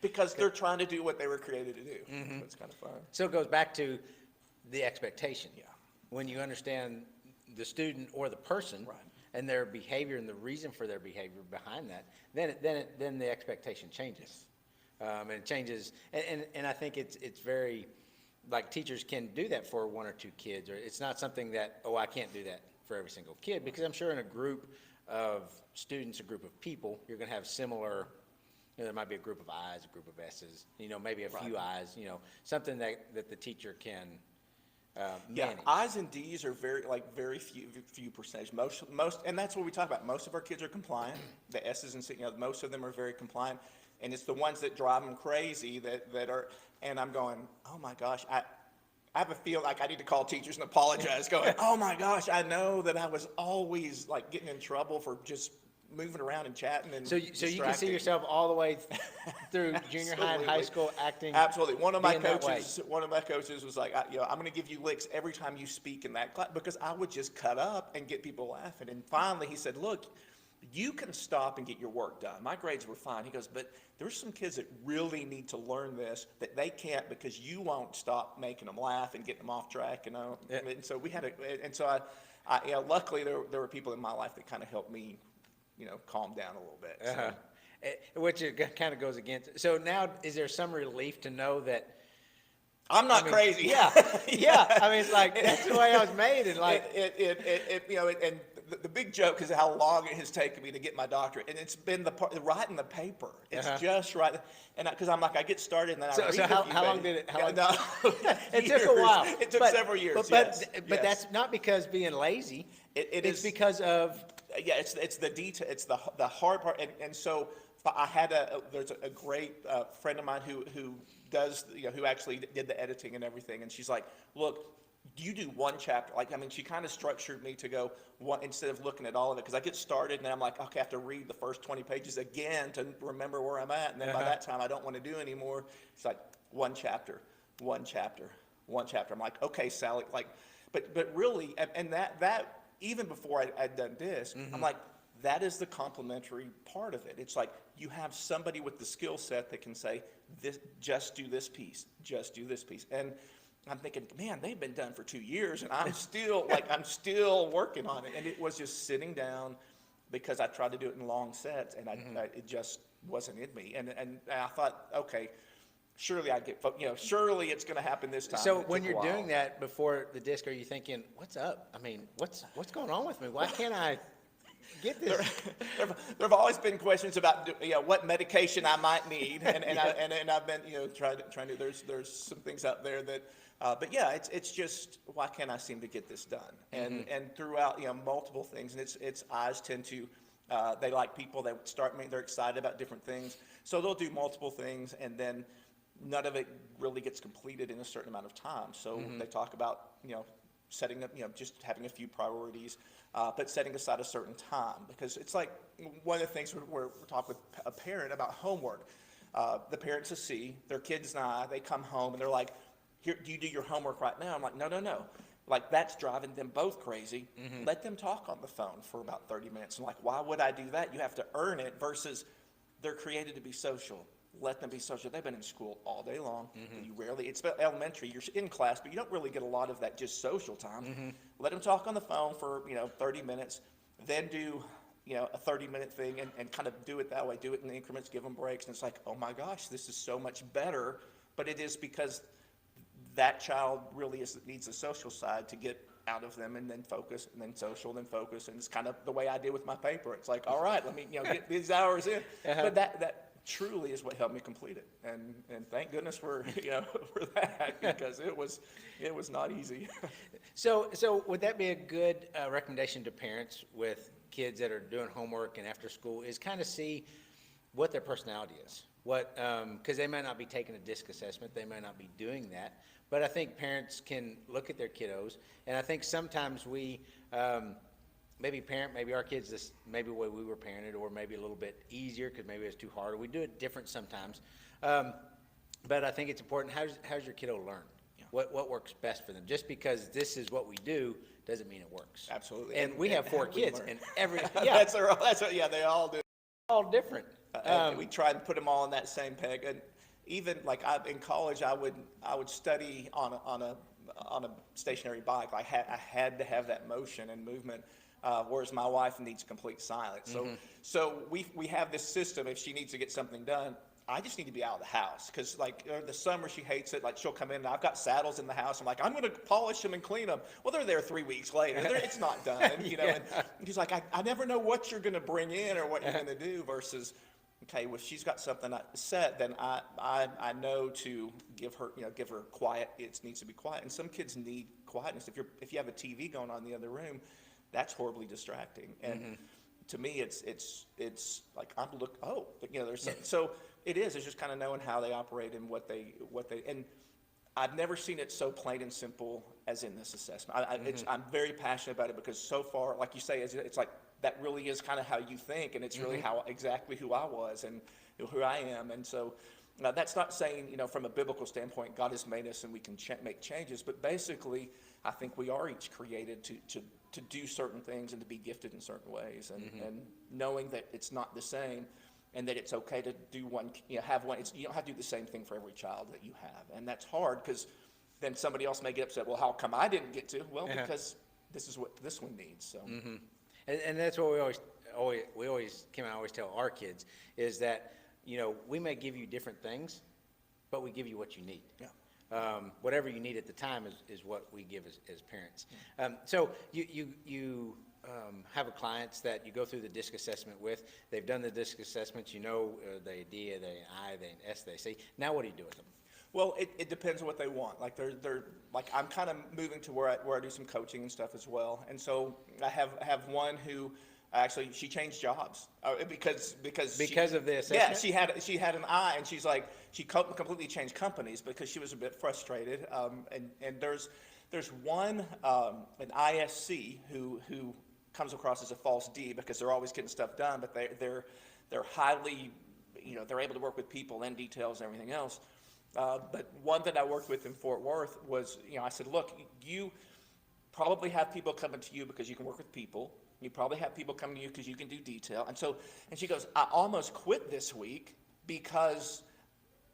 because they're trying to do what they were created to do. So it's kind of fun. So it goes back to the expectation. When you understand the student or the person and their behavior and the reason for their behavior behind that, then the expectation changes. And it changes, and I think it's very, like, teachers can do that for one or two kids, or it's not something that, I can't do that for every single kid, because I'm sure in a group of students, a group of people, you're going to have similar, there might be a group of I's, a group of S's, maybe a few I's, something that the teacher can manage. I's and D's are very few percentage. Most, and that's what we talk about. Most of our kids are compliant. The S's and C's, most of them are very compliant, and it's the ones that drive them crazy that are. And I'm going, oh my gosh, I have a feel like I need to call teachers and apologize. Going, oh my gosh, I know that I was always like getting in trouble for just moving around and chatting and so you can see yourself all the way through junior high and high school acting. Absolutely. One of my coaches was like, I'm going to give you licks every time you speak in that class, because I would just cut up and get people laughing. And finally he said, look, you can stop and get your work done. My grades were fine. He goes, but there's some kids that really need to learn this, that they can't because you won't stop making them laugh and getting them off track. And so we had luckily there were people in my life that kind of helped me calm down a little bit. So. Which kind of goes against. So now, is there some relief to know that I'm not crazy? Yeah. I mean, it's like, that's the way I was made. And like, and the big joke is how long it has taken me to get my doctorate, and it's been writing the paper. It's just right, and because I'm like, I get started and then I read. So how long did it? It years. Took a while. It took several years. But that's not because being lazy. It's because of. Yeah, it's the detail. It's the hard part, and so there's a great friend of mine who does who actually did the editing and everything, and she's like, look, you do one chapter. She kind of structured me to go one instead of looking at all of it, because I get started and then I'm like, okay, I have to read the first 20 pages again to remember where I'm at, and then by that time I don't want to do anymore. It's like one chapter. I'm like, okay, Sally, but really, and that even before I'd done this, I'm like, that is the complementary part of it. It's like you have somebody with the skill set that can say, just do this piece. And I'm thinking, man, they've been done for 2 years, and I'm still working on it. And it was just sitting down, because I tried to do it in long sets, and it just wasn't in me. And I thought, okay, surely surely it's going to happen this time. So And it when took a you're doing while. that before the disc, are you thinking, what's up? I mean, what's going on with me? Why can't I get this? There have always been questions about what medication I might need, and I've been trying to. There's some things out there that, but yeah, it's just why can't I seem to get this done? And throughout multiple things, and it's eyes tend to. They like people that they're excited about different things, so they'll do multiple things, and then none of it really gets completed in a certain amount of time. So they talk about setting up, just having a few priorities, but setting aside a certain time, because it's like one of the things we're talking with a parent about homework. The parents will see their kids and they come home and they're like, "Here, do you do your homework right now?" I'm like, no. Like, that's driving them both crazy. Let them talk on the phone for about 30 minutes. I'm like, why would I do that? You have to earn it, versus they're created to be social. Let them be social. They've been in school all day long. You rarely, it's elementary, you're in class, but you don't really get a lot of that just social time. Let them talk on the phone for 30 minutes, then do a 30-minute thing, and kind of do it that way. Do it in increments, give them breaks, and it's like, oh my gosh, this is so much better. But it is because that child really needs the social side to get out of them, and then focus, and then social, then focus. And it's kind of the way I did with my paper. It's like, all right, let me get these hours in. But that truly is what helped me complete it, and thank goodness for for that, because it was not easy. So would that be a good recommendation to parents with kids that are doing homework and after school, is kind of see what their personality is? What, because they might not be taking a disc assessment, they might not be doing that, but I think parents can look at their kiddos, and I think sometimes we maybe our kids this maybe the way we were parented, or maybe a little bit easier because maybe it's too hard, or we do it different sometimes. But I think it's important. How's your kiddo learn? Yeah. What works best for them? Just because this is what we do doesn't mean it works. Absolutely. And we have 4 kids, and every They all do. all different. We try and put them all in that same peg. And even like in college, I would study on a stationary bike. I had to have that motion and movement. Whereas my wife needs complete silence. So we have this system. If she needs to get something done, I just need to be out of the house, because like the summer she hates it. Like, she'll come in and I've got saddles in the house. I'm like, I'm going to polish them and clean them. Well, they're there 3 weeks later. It's not done. And she's like, I never know what you're going to bring in or what you're going to do. Versus, okay, well, if she's got something set, then I know to give her quiet. It needs to be quiet. And some kids need quietness. If you have a TV going on in the other room, that's horribly distracting. And to me, it's like there's so it is. It's just kind of knowing how they operate and what they and I've never seen it so plain and simple as in this assessment. I'm very passionate about it, because so far, like you say, it's like that really is kind of how you think, and it's really exactly who I was and who I am. And so that's not saying, from a biblical standpoint, God has made us and we can make changes, but basically, I think we are each created to do certain things and to be gifted in certain ways, and knowing that it's not the same, and that it's okay to do one, have one. You don't have to do the same thing for every child that you have, and that's hard, because then somebody else may get upset. Well, how come I didn't get to? Well, because this is what this one needs. So, and that's what we always tell our kids, is that we may give you different things, but we give you what you need. Yeah. Whatever you need at the time is what we give as parents. So you have a clients that you go through the DISC assessment with. They've done the DISC assessments, the D, the I, the S, the C. Now what do you do with them? Well, it depends on what they want. Like they're like, I'm kind of moving to where I do some coaching and stuff as well. And so I have one who actually, she changed jobs because of the assessment. Yeah, she had an eye, and she's like, she completely changed companies because she was a bit frustrated. And there's one an ISC who comes across as a false D, because they're always getting stuff done, but they're highly, they're able to work with people and details and everything else. But one that I worked with in Fort Worth was, I said, look, you probably have people coming to you because you can work with people. You probably have people coming to you because you can do detail. And she goes, I almost quit this week because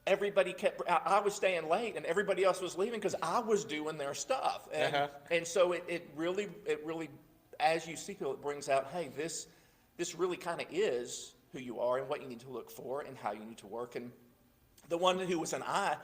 everybody I was staying late and everybody else was leaving because I was doing their stuff. And so it really, as you see, it brings out, hey, this really kind of is who you are and what you need to look for and how you need to work. And the one who was an I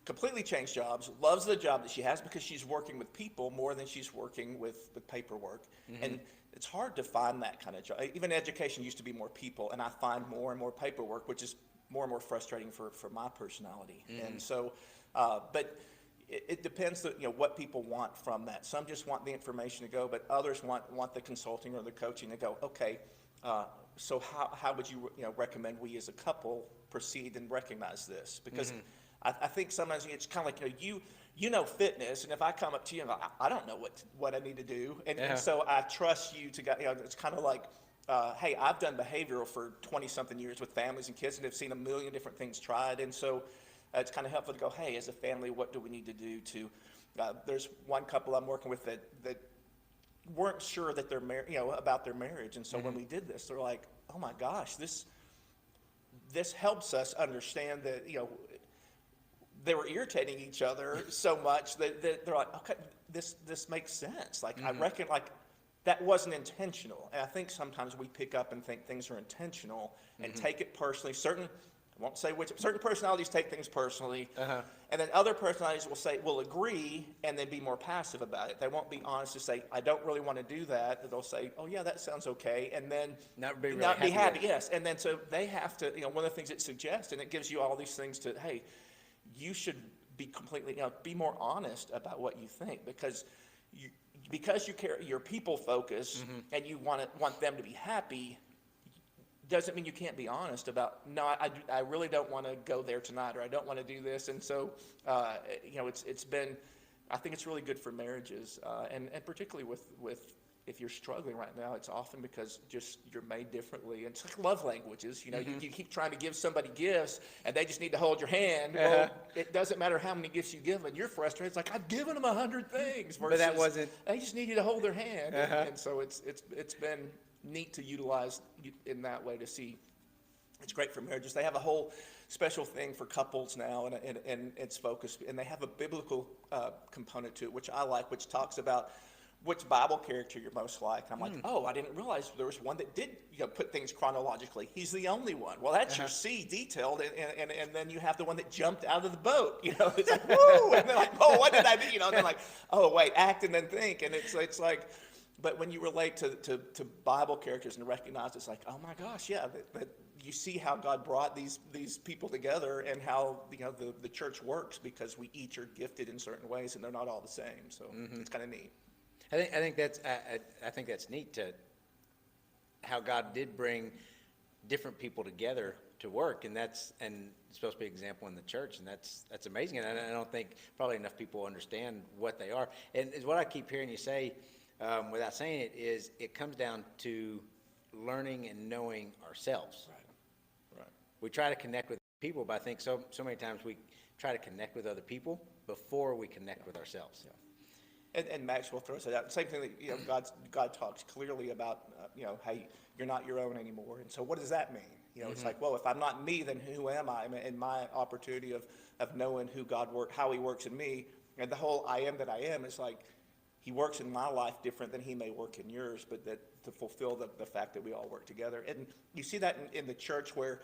completely changed jobs, loves the job that she has because she's working with people more than she's working with paperwork. And it's hard to find that kind of job. Even education used to be more people, and I find more and more paperwork, which is more and more frustrating for my personality. And so, but it depends, what people want from that. Some just want the information to go, but others want the consulting or the coaching to go, okay, so how would you, recommend we as a couple proceed and recognize this? Because I think sometimes it's kind of like, you know fitness, and if I come up to you and I don't know what I need to do, and so I trust you to go, it's kind of like, hey, I've done behavioral for 20-something years with families and kids and have seen a million different things tried, and so it's kind of helpful to go, hey, as a family, what do we need to do to, there's one couple I'm working with that weren't sure that they're about their marriage, and so when we did this, they're like, oh my gosh, this helps us understand that, they were irritating each other so much that they're like, okay, this makes sense. Like, I reckon, like, that wasn't intentional. And I think sometimes we pick up and think things are intentional and take it personally. I won't say which, certain personalities take things personally. And then other personalities will agree and then be more passive about it. They won't be honest to say, I don't really want to do that. They'll say, oh yeah, that sounds okay. And then Not be happy. Yes. And then so they have to, one of the things it suggests, and it gives you all these things to, hey, you should be completely, be more honest about what you think, because you care, you're people focused, and you want them to be happy, doesn't mean you can't be honest about, no, I really don't want to go there tonight, or I don't want to do this. And so, it's been, I think it's really good for marriages, and particularly with if you're struggling right now, it's often because just you're made differently. It's like love languages. You keep trying to give somebody gifts, and they just need to hold your hand. Well, it doesn't matter how many gifts you give them. You're frustrated. It's like, I've given them 100 things. Versus, But that wasn't. They just need you to hold their hand. And so it's been neat to utilize in that way to see. It's great for marriages. They have a whole special thing for couples now, and it's focused. And they have a biblical component to it, which I like, which talks about which Bible character you're most like. I'm like, oh, I didn't realize there was one that did put things chronologically. He's the only one. Well, that's your C, detailed, and then you have the one that jumped out of the boat. It's like, woo! And they're like, oh, what did I do? And they're like, oh, wait, act and then think. And it's like, but when you relate to Bible characters and recognize, it's like, oh my gosh, yeah, that you see how God brought these people together, and how the church works, because we each are gifted in certain ways, and they're not all the same. So it's kind of neat. I think that's neat, to how God did bring different people together to work, and it's supposed to be an example in the church, and that's amazing. And I don't think probably enough people understand what they are. And is what I keep hearing you say, without saying it, is it comes down to learning and knowing ourselves. Right. We try to connect with people, but I think so many times we try to connect with other people before we connect with ourselves. Yeah. And Maxwell throws it out. Same thing that God talks clearly about. Hey, you're not your own anymore. And so, what does that mean? It's like, well, if I'm not me, then who am I? And my opportunity of knowing who God how He works in me, and the whole I am that I am is like, He works in my life different than He may work in yours, but that to fulfill the fact that we all work together. And you see that in the church where,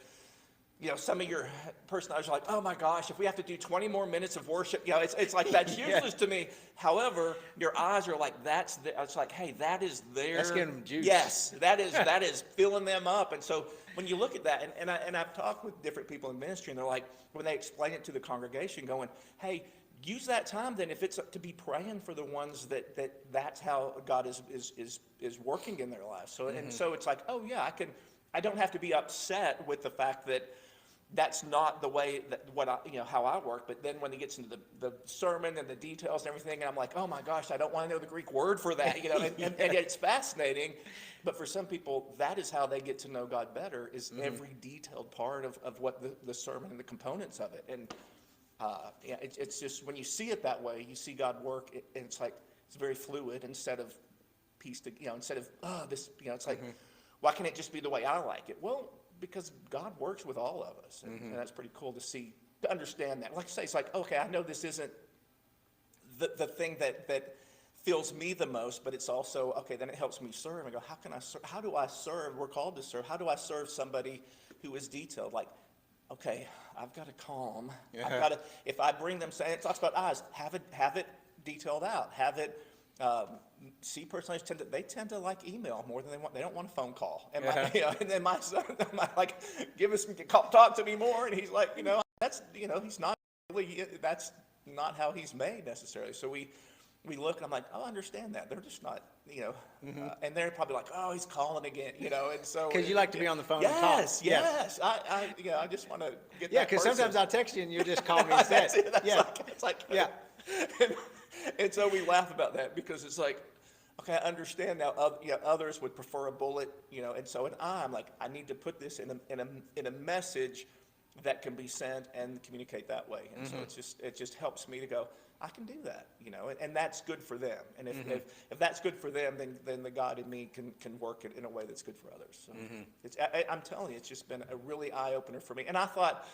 some of your personalities are like, oh my gosh, if we have to do 20 more minutes of worship, it's like, that's useless to me. However, your eyes are like, it's like, hey, that is their. That's giving them juice. Yes, that is filling them up. And so when you look at that, and I've talked with different people in ministry, and they're like, when they explain it to the congregation, going, hey, use that time then, if it's to be praying for the ones that's how God is working in their lives. So and so it's like, oh yeah, I don't have to be upset with the fact that that's not the way how I work. But then when he gets into the sermon and the details and everything, and I'm like, oh my gosh, I don't want to know the Greek word for that, and it's fascinating. But for some people, that is how they get to know God better, is every detailed part of what the sermon and the components of it. And it's just, when you see it that way, you see God work, and it's like, it's very fluid instead of pieced, instead of, this, it's like, why can't it just be the way I like it? Well, because God works with all of us, and that's pretty cool to see, to understand that. Like I say, it's like, okay, I know this isn't the thing that fills me the most, but it's also, okay, then it helps me serve. I go, how can I serve? How do I serve? We're called to serve. How do I serve somebody who is detailed? Like, okay, I've got to calm. I've got to, if I bring them, say, it talks about eyes, have it detailed out. Have it, see personalities they tend to like email more than they want. They don't want a phone call. And my, and then my son, like, talk to me more. And he's like, that's, he's not really, that's not how he's made necessarily. So we look and I'm like, oh, I understand that. They're just not, and they're probably like, oh, he's calling again, and so. Because you like to be on the phone and talk. Yes. I just want to get that Yeah, because sometimes I'll text you and you just call me instead. It's like, and so we laugh about that because it's like, okay, I understand now. Others would prefer a bullet, and so I'm like, I need to put this in a message that can be sent and communicate that way. And so it just helps me to go, I can do that, and that's good for them. And if that's good for them, then the God in me can work it in a way that's good for others. So I'm telling you, it's just been a really eye opener for me. And I thought,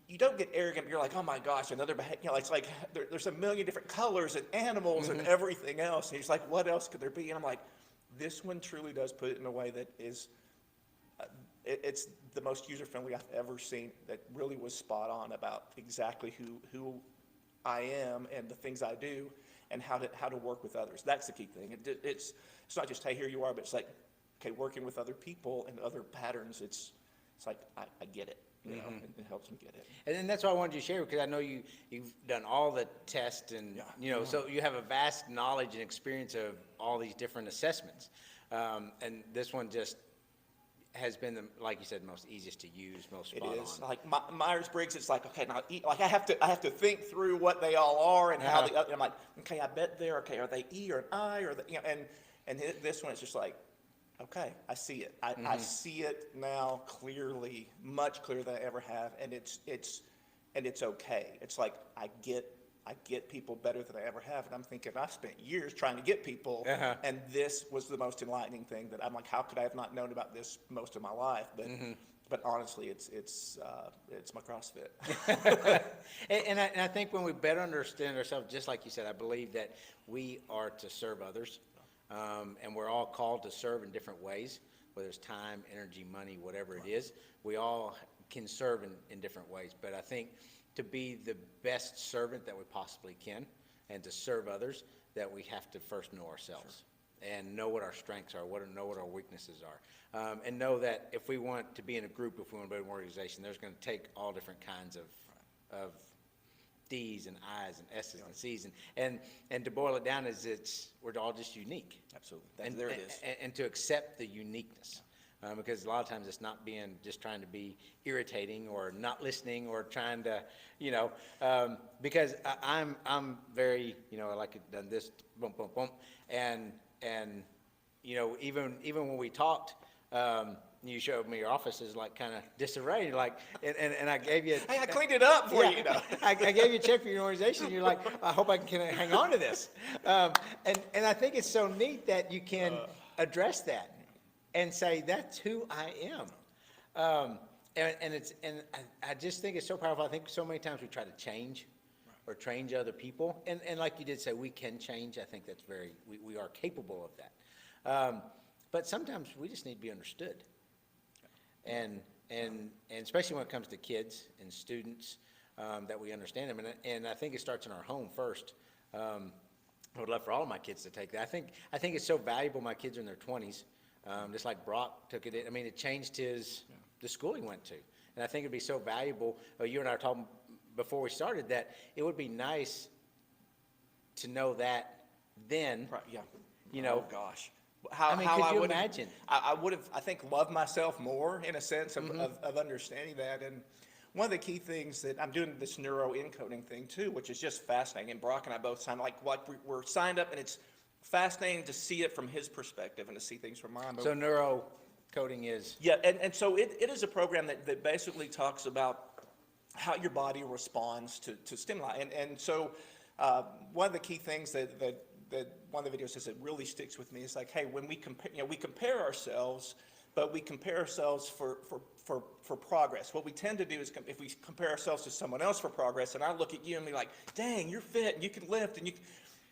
you don't get arrogant. You're like, oh my gosh, another, it's like there's a million different colors and animals and everything else. And he's like, what else could there be? And I'm like, this one truly does put it in a way that is, it's the most user-friendly I've ever seen, that really was spot on about exactly who I am and the things I do and how to work with others. That's the key thing. It's not just, hey, here you are, but it's like, okay, working with other people and other patterns, it's like, I get it, and it helps me get it. And then that's why I wanted you to share, because I know you've done all the tests and, so you have a vast knowledge and experience of all these different assessments. And this one just has been, like you said, most easiest to use, most spot on. It is. Like Myers-Briggs, it's like, okay, now like I have to think through what they all are and how and I'm like, okay, I bet they're okay. Are they E or an I or and this one is just like, okay, I see it. I see it now clearly, much clearer than I ever have, and it's okay. It's like I get people better than I ever have, and I'm thinking I've spent years trying to get people, and this was the most enlightening thing that I'm like, how could I have not known about this most of my life? But honestly, it's my CrossFit. And I think when we better understand ourselves, just like you said, I believe that we are to serve others, and we're all called to serve in different ways, whether it's time, energy, money, whatever it is. We all can serve in different ways, but I think to be the best servant that we possibly can and to serve others, that we have to first know ourselves and know what our strengths are, know what our weaknesses are, and know that if we want to be in a group, if we want to be in an organization, there's going to take all different kinds of D's and I's and S's and C's, and to boil it down is we're all just unique. Absolutely. There it is. And to accept the uniqueness. Because a lot of times it's not just trying to be irritating or not listening or trying to, because I'm very, I like it done this, boom, boom, boom, and even when we talked, you showed me your office is like kind of disarray, like, and I gave you. Hey, I cleaned it up for you. I gave you a check for your organization. You're like, I hope I can hang on to this, and I think it's so neat that you can address that. And say, that's who I am. And I just think it's so powerful. I think so many times we try to change or change other people. And like you did say, we can change. I think that's we are capable of that. But sometimes we just need to be understood. And especially when it comes to kids and students, that we understand them. And I think it starts in our home first. I would love for all of my kids to take that. I think it's so valuable. My kids are in their 20s. Just like Brock took it. I mean, it changed the school he went to. And I think it'd be so valuable. You and I were talking before we started that it would be nice to know that then. Right, yeah. Oh, gosh. Could you imagine? I would have, I think, loved myself more in a sense of understanding that. And one of the key things that I'm doing this neuro encoding thing too, which is just fascinating. And Brock and I both signed, we're signed up, and it's fascinating to see it from his perspective and to see things from mine. So neuro coding is? Yeah, and so it is a program that basically talks about how your body responds to stimuli. And so one of the key things that one of the videos says that really sticks with me is like, hey, when we compare ourselves, but we compare ourselves for progress. What we tend to do is if we compare ourselves to someone else for progress, and I look at you and be like, dang, you're fit and you can lift and you.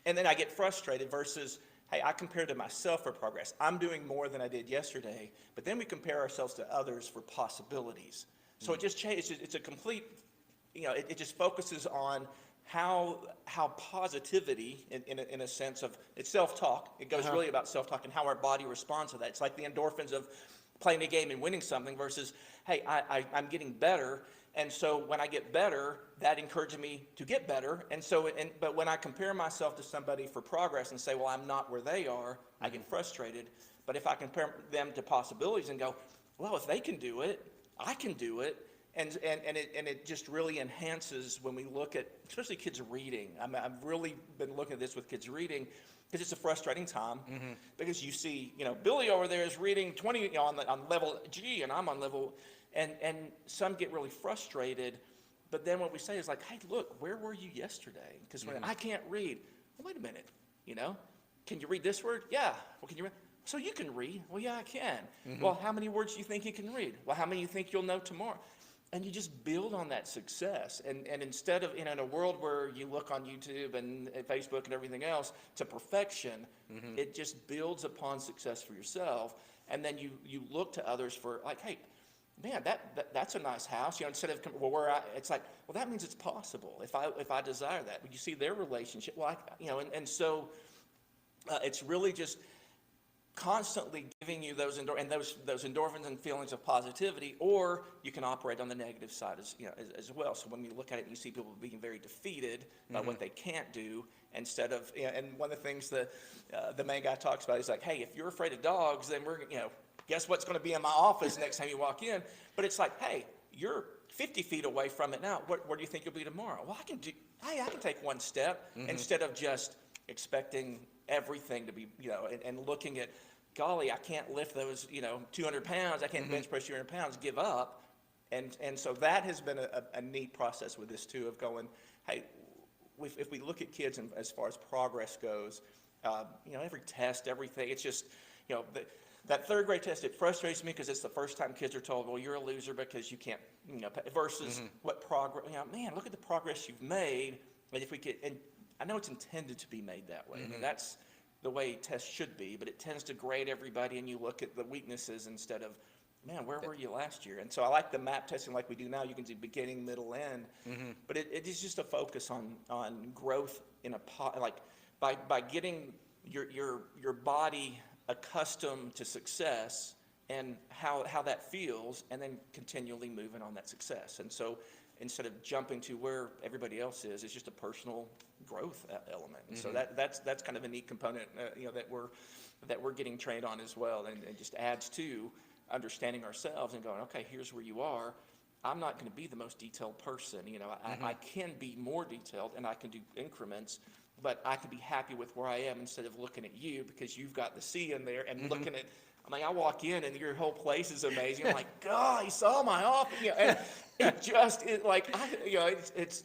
And then I get frustrated versus, hey, I compare to myself for progress. I'm doing more than I did yesterday, but then we compare ourselves to others for possibilities. So it just changes. It's a complete, it just focuses on how positivity, in a sense of, it's self-talk. It goes really about self-talk and how our body responds to that. It's like the endorphins of playing a game and winning something versus, hey, I'm getting better. And so when I get better, that encourages me to get better. And so, but when I compare myself to somebody for progress and say, well, I'm not where they are, I get frustrated. But if I compare them to possibilities and go, well, if they can do it, I can do it. And it just really enhances when we look at, especially kids reading. I've really been looking at this with kids reading because it's a frustrating time because you see, Billy over there is reading 20 on level G and I'm on level, and some get really frustrated. But then what we say is like, hey, look, where were you yesterday? Because when I can't read, well, wait a minute, can you read this word? Yeah. Well, can you read? So you can read? Well, yeah, I can. Well, how many words do you think you can read? Well, how many do you think you'll know tomorrow? And you just build on that success. And instead of, in a world where you look on YouTube and Facebook and everything else to perfection, it just builds upon success for yourself. And then you look to others for like, hey, man, that's a nice house. Instead of, it's like, well, that means it's possible if I desire that. But you see their relationship, so it's really just constantly giving you those endorphins and feelings of positivity, or you can operate on the negative side as well. So when you look at it, you see people being very defeated by what they can't do instead of. And one of the things the main guy talks about is like, hey, if you're afraid of dogs, then we're guess what's going to be in my office next time you walk in? But it's like, hey, you're 50 feet away from it now. Where do you think you'll be tomorrow? Well, I can take one step instead of just expecting everything to be, and looking at, golly, I can't lift those, 200 pounds. I can't bench press 200 pounds, give up. And so that has been a neat process with this too, of going, hey, if we look at kids and as far as progress goes, every test, everything, it's just, that third grade test, it frustrates me because it's the first time kids are told, well, you're a loser because you can't, versus what progress, man, look at the progress you've made. And if we could, and I know it's intended to be made that way. I mean, that's the way tests should be, but it tends to grade everybody and you look at the weaknesses instead of, man, where were you last year? And so I like the map testing like we do now. You can do beginning, middle, end. But it is just a focus on growth in by getting your body accustomed to success and how that feels, and then continually moving on that success. And so instead of jumping to where everybody else is, it's just a personal growth element. And so that's kind of a neat component, that we're getting trained on as well, and it just adds to understanding ourselves and going, okay, here's where you are. I'm not going to be the most detailed person. I can be more detailed and I can do increments, but I can be happy with where I am instead of looking at you because you've got the C in there and looking at. I walk in and your whole place is amazing. I'm like, God, you saw my office. And it's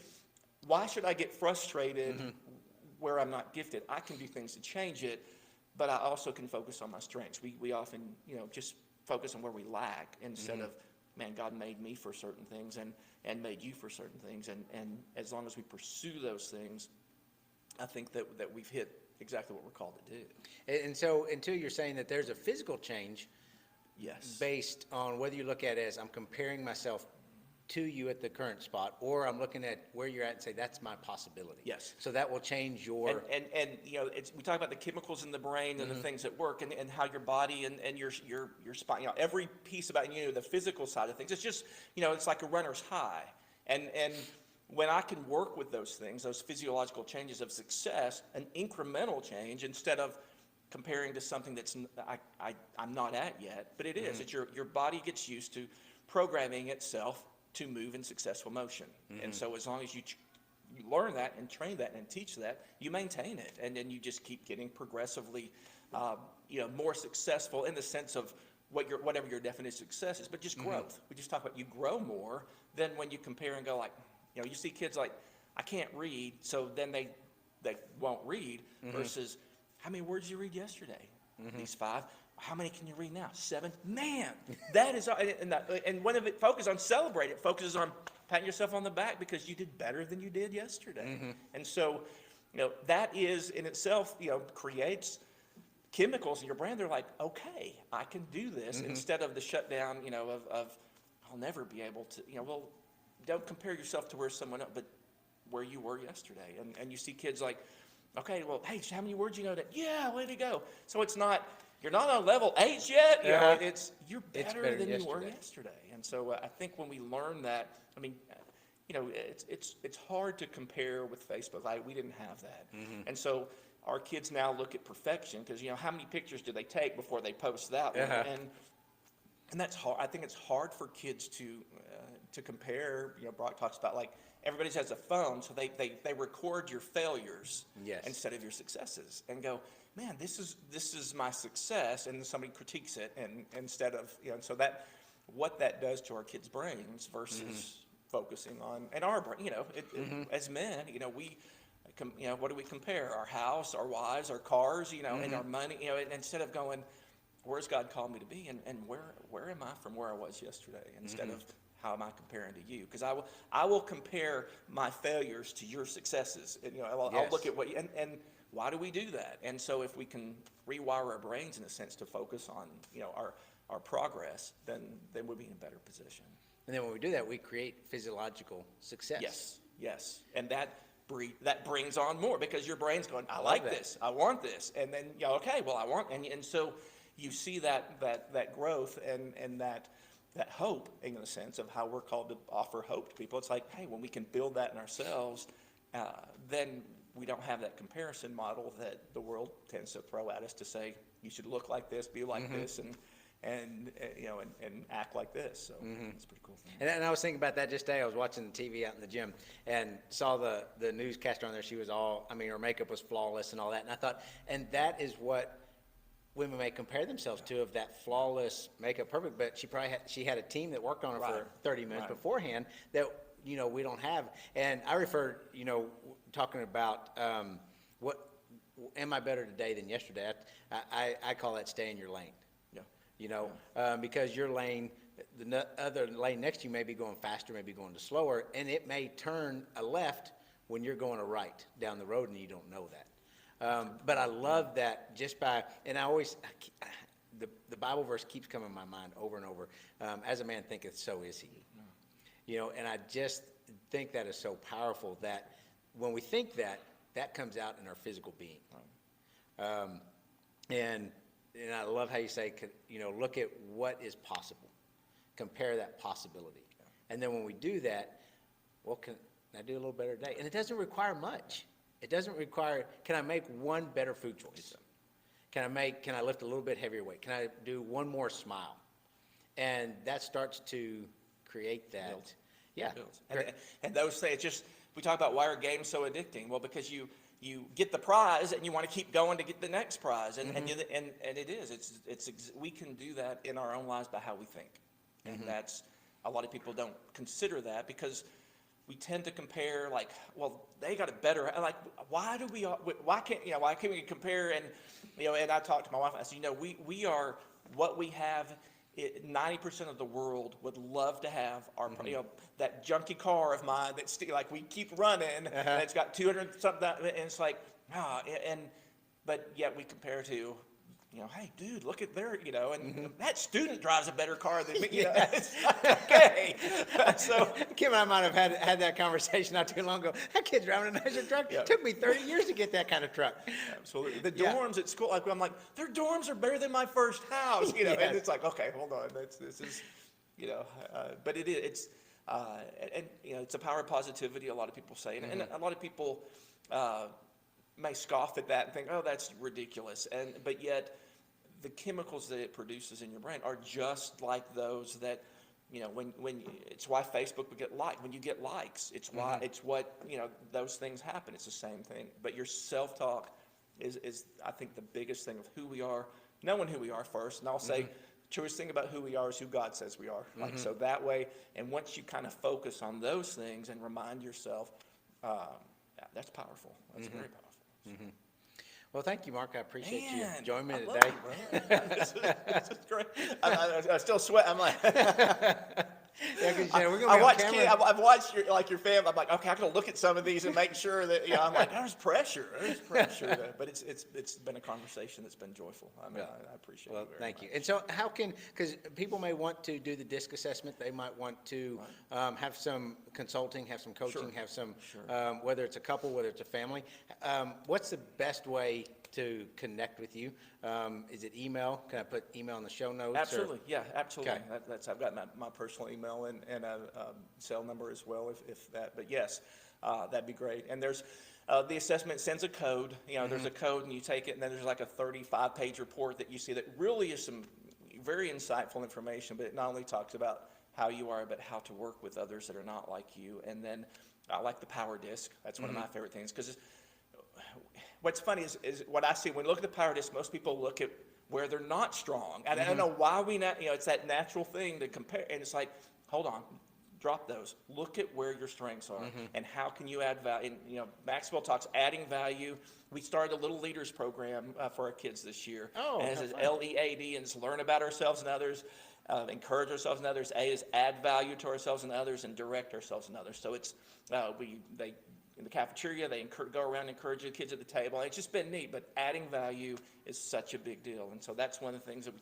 why should I get frustrated where I'm not gifted? I can do things to change it, but I also can focus on my strengths. We often, just focus on where we lack instead of, man, God made me for certain things and made you for certain things. And as long as we pursue those things, I think that we've hit exactly what we're called to do. And so until you're saying that there's a physical change, yes, based on whether you look at it as I'm comparing myself to you at the current spot, or I'm looking at where you're at and say that's my possibility. Yes. So that will change your. And we talk about the chemicals in the brain and the things that work, and how your body and your spine, every piece about the physical side of things. It's just it's like a runner's high, and when I can work with those things, those physiological changes of success, an incremental change instead of comparing to something that's I'm not at yet, but it is. It's your body gets used to programming itself to move in successful motion. And so as long as you learn that and train that and teach that, you maintain it. And then you just keep getting progressively more successful in the sense of whatever your definition of success is, but just growth. We just talk about you grow more than when you compare and go like, you see kids like, I can't read, so then they won't read, versus how many words did you read yesterday? These 5. How many can you read now? 7. Man, that is, and when it focuses on celebrate, it focuses on patting yourself on the back because you did better than you did yesterday. And so that is in itself, creates chemicals in your brain. They're like, okay, I can do this, instead of the shutdown, of I'll never be able to, well, don't compare yourself to where someone else, but where you were yesterday. And you see kids like, okay, well, hey, how many words you know that? Yeah, way to go. So it's not, you're not on level 8 yet. It's you're better than you were yesterday. And so I think when we learn that, I mean, it's hard to compare with Facebook. We didn't have that. And so our kids now look at perfection because, how many pictures do they take before they post that one? And that's hard. I think it's hard for kids to compare. Brock talks about like everybody has a phone, so they record your failures instead of your successes, and go, man, this is my success, and then somebody critiques it, and instead of so that what that does to our kids' brains versus focusing on and our brain. As men, we. What do we compare? Our house, our wives, our cars, and our money, and instead of going, where's God called me to be, and where am I from where I was yesterday, instead of how am I comparing to you? Because I will compare my failures to your successes, and I'll look at what and why do we do that? And so if we can rewire our brains in a sense to focus on our progress, then we'll be in a better position. And then when we do that, we create physiological success. Yes, and that brings on more because your brain's going, I like this, I want this, and then okay, well I want, and so you see that growth and that hope in a sense of how we're called to offer hope to people. It's like, hey, when we can build that in ourselves, then we don't have that comparison model that the world tends to throw at us to say you should look like this, be like this, and act like this. So it's a pretty cool thing. And I was thinking about that just today. I was watching the TV out in the gym and saw the newscaster on there. She was her makeup was flawless and all that. And I thought, and that is what women may compare themselves to, of that flawless makeup, perfect. But she had a team that worked on her for 30 minutes beforehand that we don't have. And I refer, talking about what am I better today than yesterday? I call that stay in your lane. Because your lane, the other lane next to you may be going faster, may be going slower, and it may turn a left when you're going a right down the road and you don't know that. But I love that and I always, the Bible verse keeps coming to my mind over and over. As a man thinketh, so is he. And I just think that is so powerful that when we think that comes out in our physical being. And I love how you say, look at what is possible. Compare that possibility. And then when we do that, can I do a little better today? And it doesn't require much. It doesn't require, can I make one better food choice? Can I lift a little bit heavier weight? Can I do one more smile? And that starts to create that. Build. Yeah. And those things, we talk about why are games so addicting? Well, because you get the prize and you want to keep going to get the next prize, and it is. We can do that in our own lives by how we think, and that's a lot of people don't consider that because we tend to compare like, well, they got it better. Like, why can't we compare? And and I talked to my wife. I said, we are what we have. 90% of the world would love to have our, that junky car of mine that's still like we keep running and it's got 200 something, and it's like, but yet we compare to, hey dude, look at their, and that student drives a better car than me. It's not okay. So Kim and I might have had that conversation not too long ago. That kid's driving a nicer truck. It took me 30 years to get that kind of truck. Absolutely. The dorms at school, I'm like, their dorms are better than my first house. And it's like, okay, hold on, this is, but it is, it's a power of positivity. A lot of people say, and a lot of people may scoff at that and think, oh, that's ridiculous. But yet the chemicals that it produces in your brain are just like those that, when it's why Facebook would get liked. When you get likes, it's why it's what, those things happen. It's the same thing. But your self-talk is I think the biggest thing of who we are, knowing who we are first. And I'll say, truest thing about who we are is who God says we are. Like, so that way, and once you kind of focus on those things and remind yourself, that's powerful. That's very powerful. Well, thank you, Mark. I appreciate you joining me I today. This is great. I still sweat. I'm like, Yeah, because we're going to I be on watch camera. kids. I've watched your family. I'm like, okay, I gotta look at some of these and make sure that I'm like, there's pressure. But it's been a conversation that's been joyful. I mean, I appreciate Well, it very thank much. you. And so because people may want to do the DISC assessment, they might want to have some consulting, have some coaching, Sure. have some, Sure. whether it's a couple, whether it's a family. What's the best way to connect with you? Is it email? Can I put email in the show notes? Absolutely, yeah, absolutely. Okay. I've got my personal email and a cell number as well, if that. But yes, that'd be great. And there's the assessment sends a code. There's a code, and you take it, and then there's like a 35-page report that you see that really is some very insightful information. But it not only talks about how you are, but how to work with others that are not like you. And then I like the power disc. That's one of my favorite things, because what's funny is what I see when you look at the power disc, most people look at where they're not strong. And I don't know why it's that natural thing to compare. And it's like, hold on, drop those. Look at where your strengths are and how can you add value. And, Maxwell talks adding value. We started a Little Leaders program for our kids this year. Oh, and it says LEAD, and it's learn about ourselves and others, encourage ourselves and others. A is add value to ourselves and others, and direct ourselves and others. So it's, in the cafeteria, they go around and encourage the kids at the table. It's just been neat, but adding value is such a big deal. And so that's one of the things that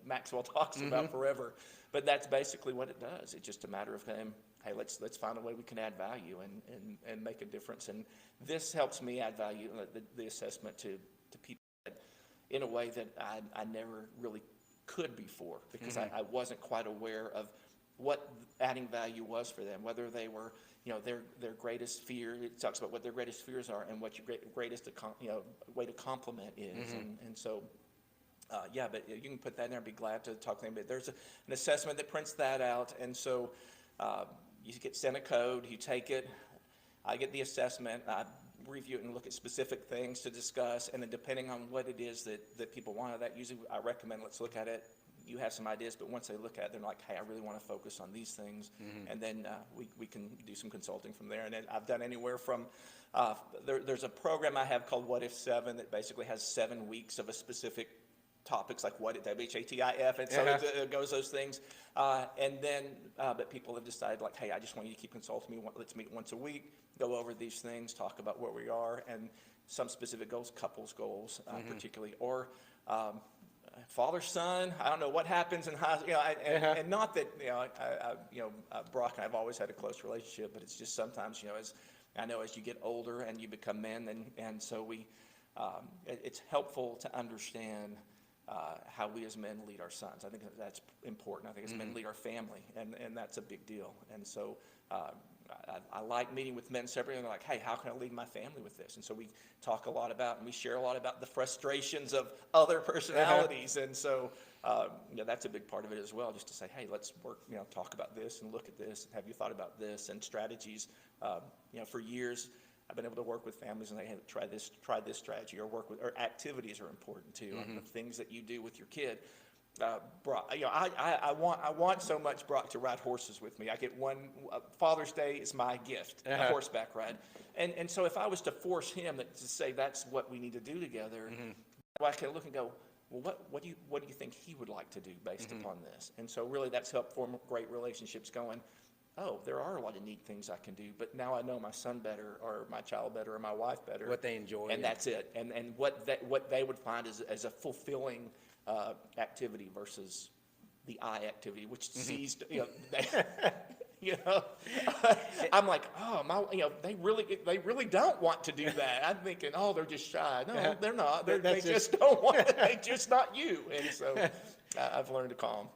Maxwell talks about forever. But that's basically what it does. It's just a matter of hey, let's find a way we can add value and make a difference. And this helps me add value, the assessment to people in a way that I never really could before, because I wasn't quite aware of what adding value was for them, whether they were, their greatest fear. It talks about what their greatest fears are and what your greatest, way to compliment is. And so, but you can put that in there. I'd be glad to talk to them. But there's an assessment that prints that out. And so you get sent a code, you take it, I get the assessment, I review it and look at specific things to discuss. And then depending on what it is that people want, that usually I recommend, let's look at it. You have some ideas, but once they look at it, they're like, hey, I really want to focus on these things. And then we can do some consulting from there. And then I've done anywhere from, there's a program I have called What If 7 that basically has 7 weeks of a specific topics, like what WHATIF, and so it goes those things. And then, but people have decided, like, hey, I just want you to keep consulting me. Let's meet once a week, go over these things, talk about where we are, and some specific goals, couples goals, particularly, or father, son. I don't know what happens in high, and not that Brock and I've always had a close relationship, but it's just sometimes, as you get older and you become men, and so it's helpful to understand how we as men lead our sons. I think that's important. I think as men lead our family, and that's a big deal. And so I like meeting with men separately, and they're like, hey, how can I lead my family with this? And so we talk a lot about, and we share a lot about the frustrations of other personalities. And so that's a big part of it as well, just to say, hey, let's work, talk about this and look at this. Have you thought about this? And strategies. For years, I've been able to work with families and they have try this strategy, or or activities are important too. Like the things that you do with your kid. Brock, I want so much Brock to ride horses with me. I get one Father's Day is my gift, a horseback ride, and so if I was to force him to say that's what we need to do together, well, I can look and go, well, what do you think he would like to do based upon this? And so really that's helped form great relationships. Going, oh, there are a lot of neat things I can do, but now I know my son better, or my child better, or my wife better. What they enjoy. And that's it. And what they would find as a fulfilling activity versus the I activity, which sees, I'm like, oh, they really don't want to do that. I'm thinking, oh, they're just shy. No, they're not. They just don't want it. They just not you. And so I've learned to calm.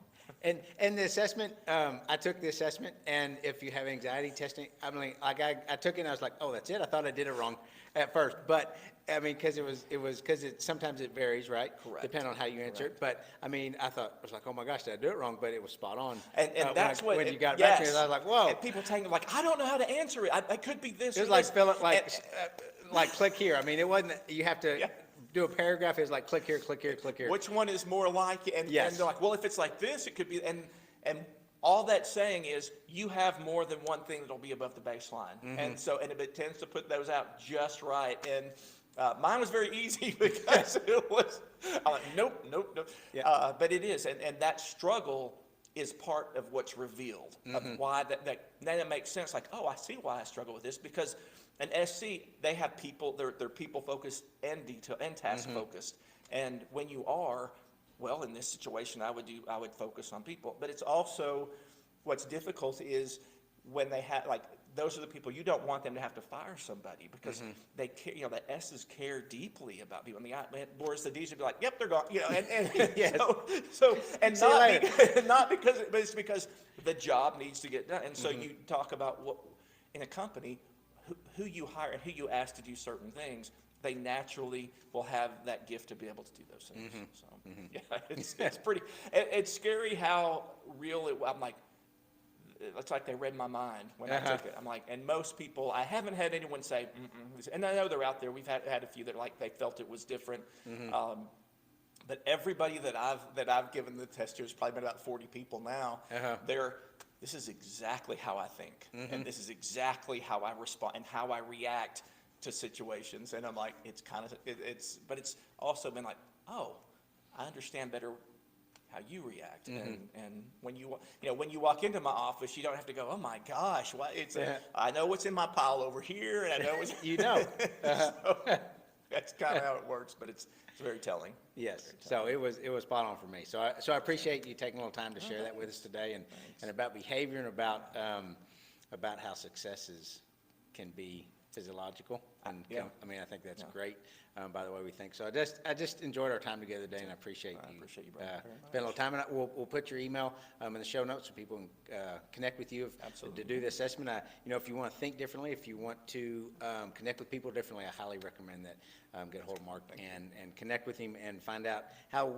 And the assessment, I took the assessment, and if you have anxiety testing, I took it and I was like, oh, that's it. I thought I did it wrong at first, but I mean, because sometimes it varies, right? Correct. Depending on how you answer it. But I mean, I was like, oh my gosh, did I do it wrong? But it was spot on. And that's when you got it back to me, I was like, whoa. And people take it like, I don't know how to answer it. I could be this. It was like fill it like click here. I mean, it wasn't. You have to. Yeah. Do a paragraph is like click here, click here, click here. Which one is more like? And they're like, well, if it's like this, it could be. And all that's saying is you have more than one thing that'll be above the baseline. And so, and it tends to put those out just right. And mine was very easy because it was, I'm like, nope. Yeah. But it is. And that struggle is part of what's revealed, of why then it makes sense. Like, oh, I see why I struggle with this, because an SC, they have people, they're people focused and detail and task focused. And when you are, well, in this situation, I would focus on people. But it's also, what's difficult is when they have, like, those are the people, you don't want them to have to fire somebody, because they care, the S's care deeply about people. And whereas the D's would be like, yep, they're gone, and Yes. so and See you later. not because, but it's because the job needs to get done. And so you talk about what, in a company, who you hire and who you ask to do certain things, they naturally will have that gift to be able to do those things. So yeah, it's pretty, it's scary how real it, I'm like, it's like they read my mind when I took it. I'm like, and most people, I haven't had anyone say, and I know they're out there. We've had a few that like they felt it was different. But everybody that I've given the test to, has probably been about 40 people now. This is exactly how I think, and this is exactly how I respond and how I react to situations. And I'm like, it's kind of but it's also been like, oh, I understand better how you react, and when you walk into my office, you don't have to go, oh my gosh, what I know what's in my pile over here, and I know what's so that's kind of how it works, but it's very telling. Yes, so it was spot on for me. So I appreciate you taking a little time to share that with us today, and about behavior, and about how successes can be physiological. And I mean, I think that's great, by the way we think. So I just enjoyed our time together today, and I appreciate you. Appreciate you, Brian, very much. Spend a little time, and we'll put your email in the show notes so people can connect with you to do the assessment. If you want to think differently, if you want to connect with people differently, I highly recommend that get a hold of Mark and connect with him and find out how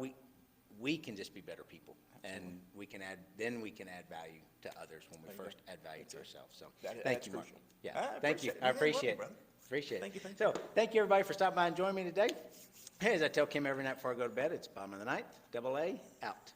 we can just be better people. Absolutely. And we can add value to others when we first add value to ourselves. So thank you, Mark. Crucial. Yeah, thank you. I appreciate it. Appreciate it. Thank you. So thank you, everybody, for stopping by and joining me today. Hey, as I tell Kim every night before I go to bed, it's bottom of the ninth, AA, out.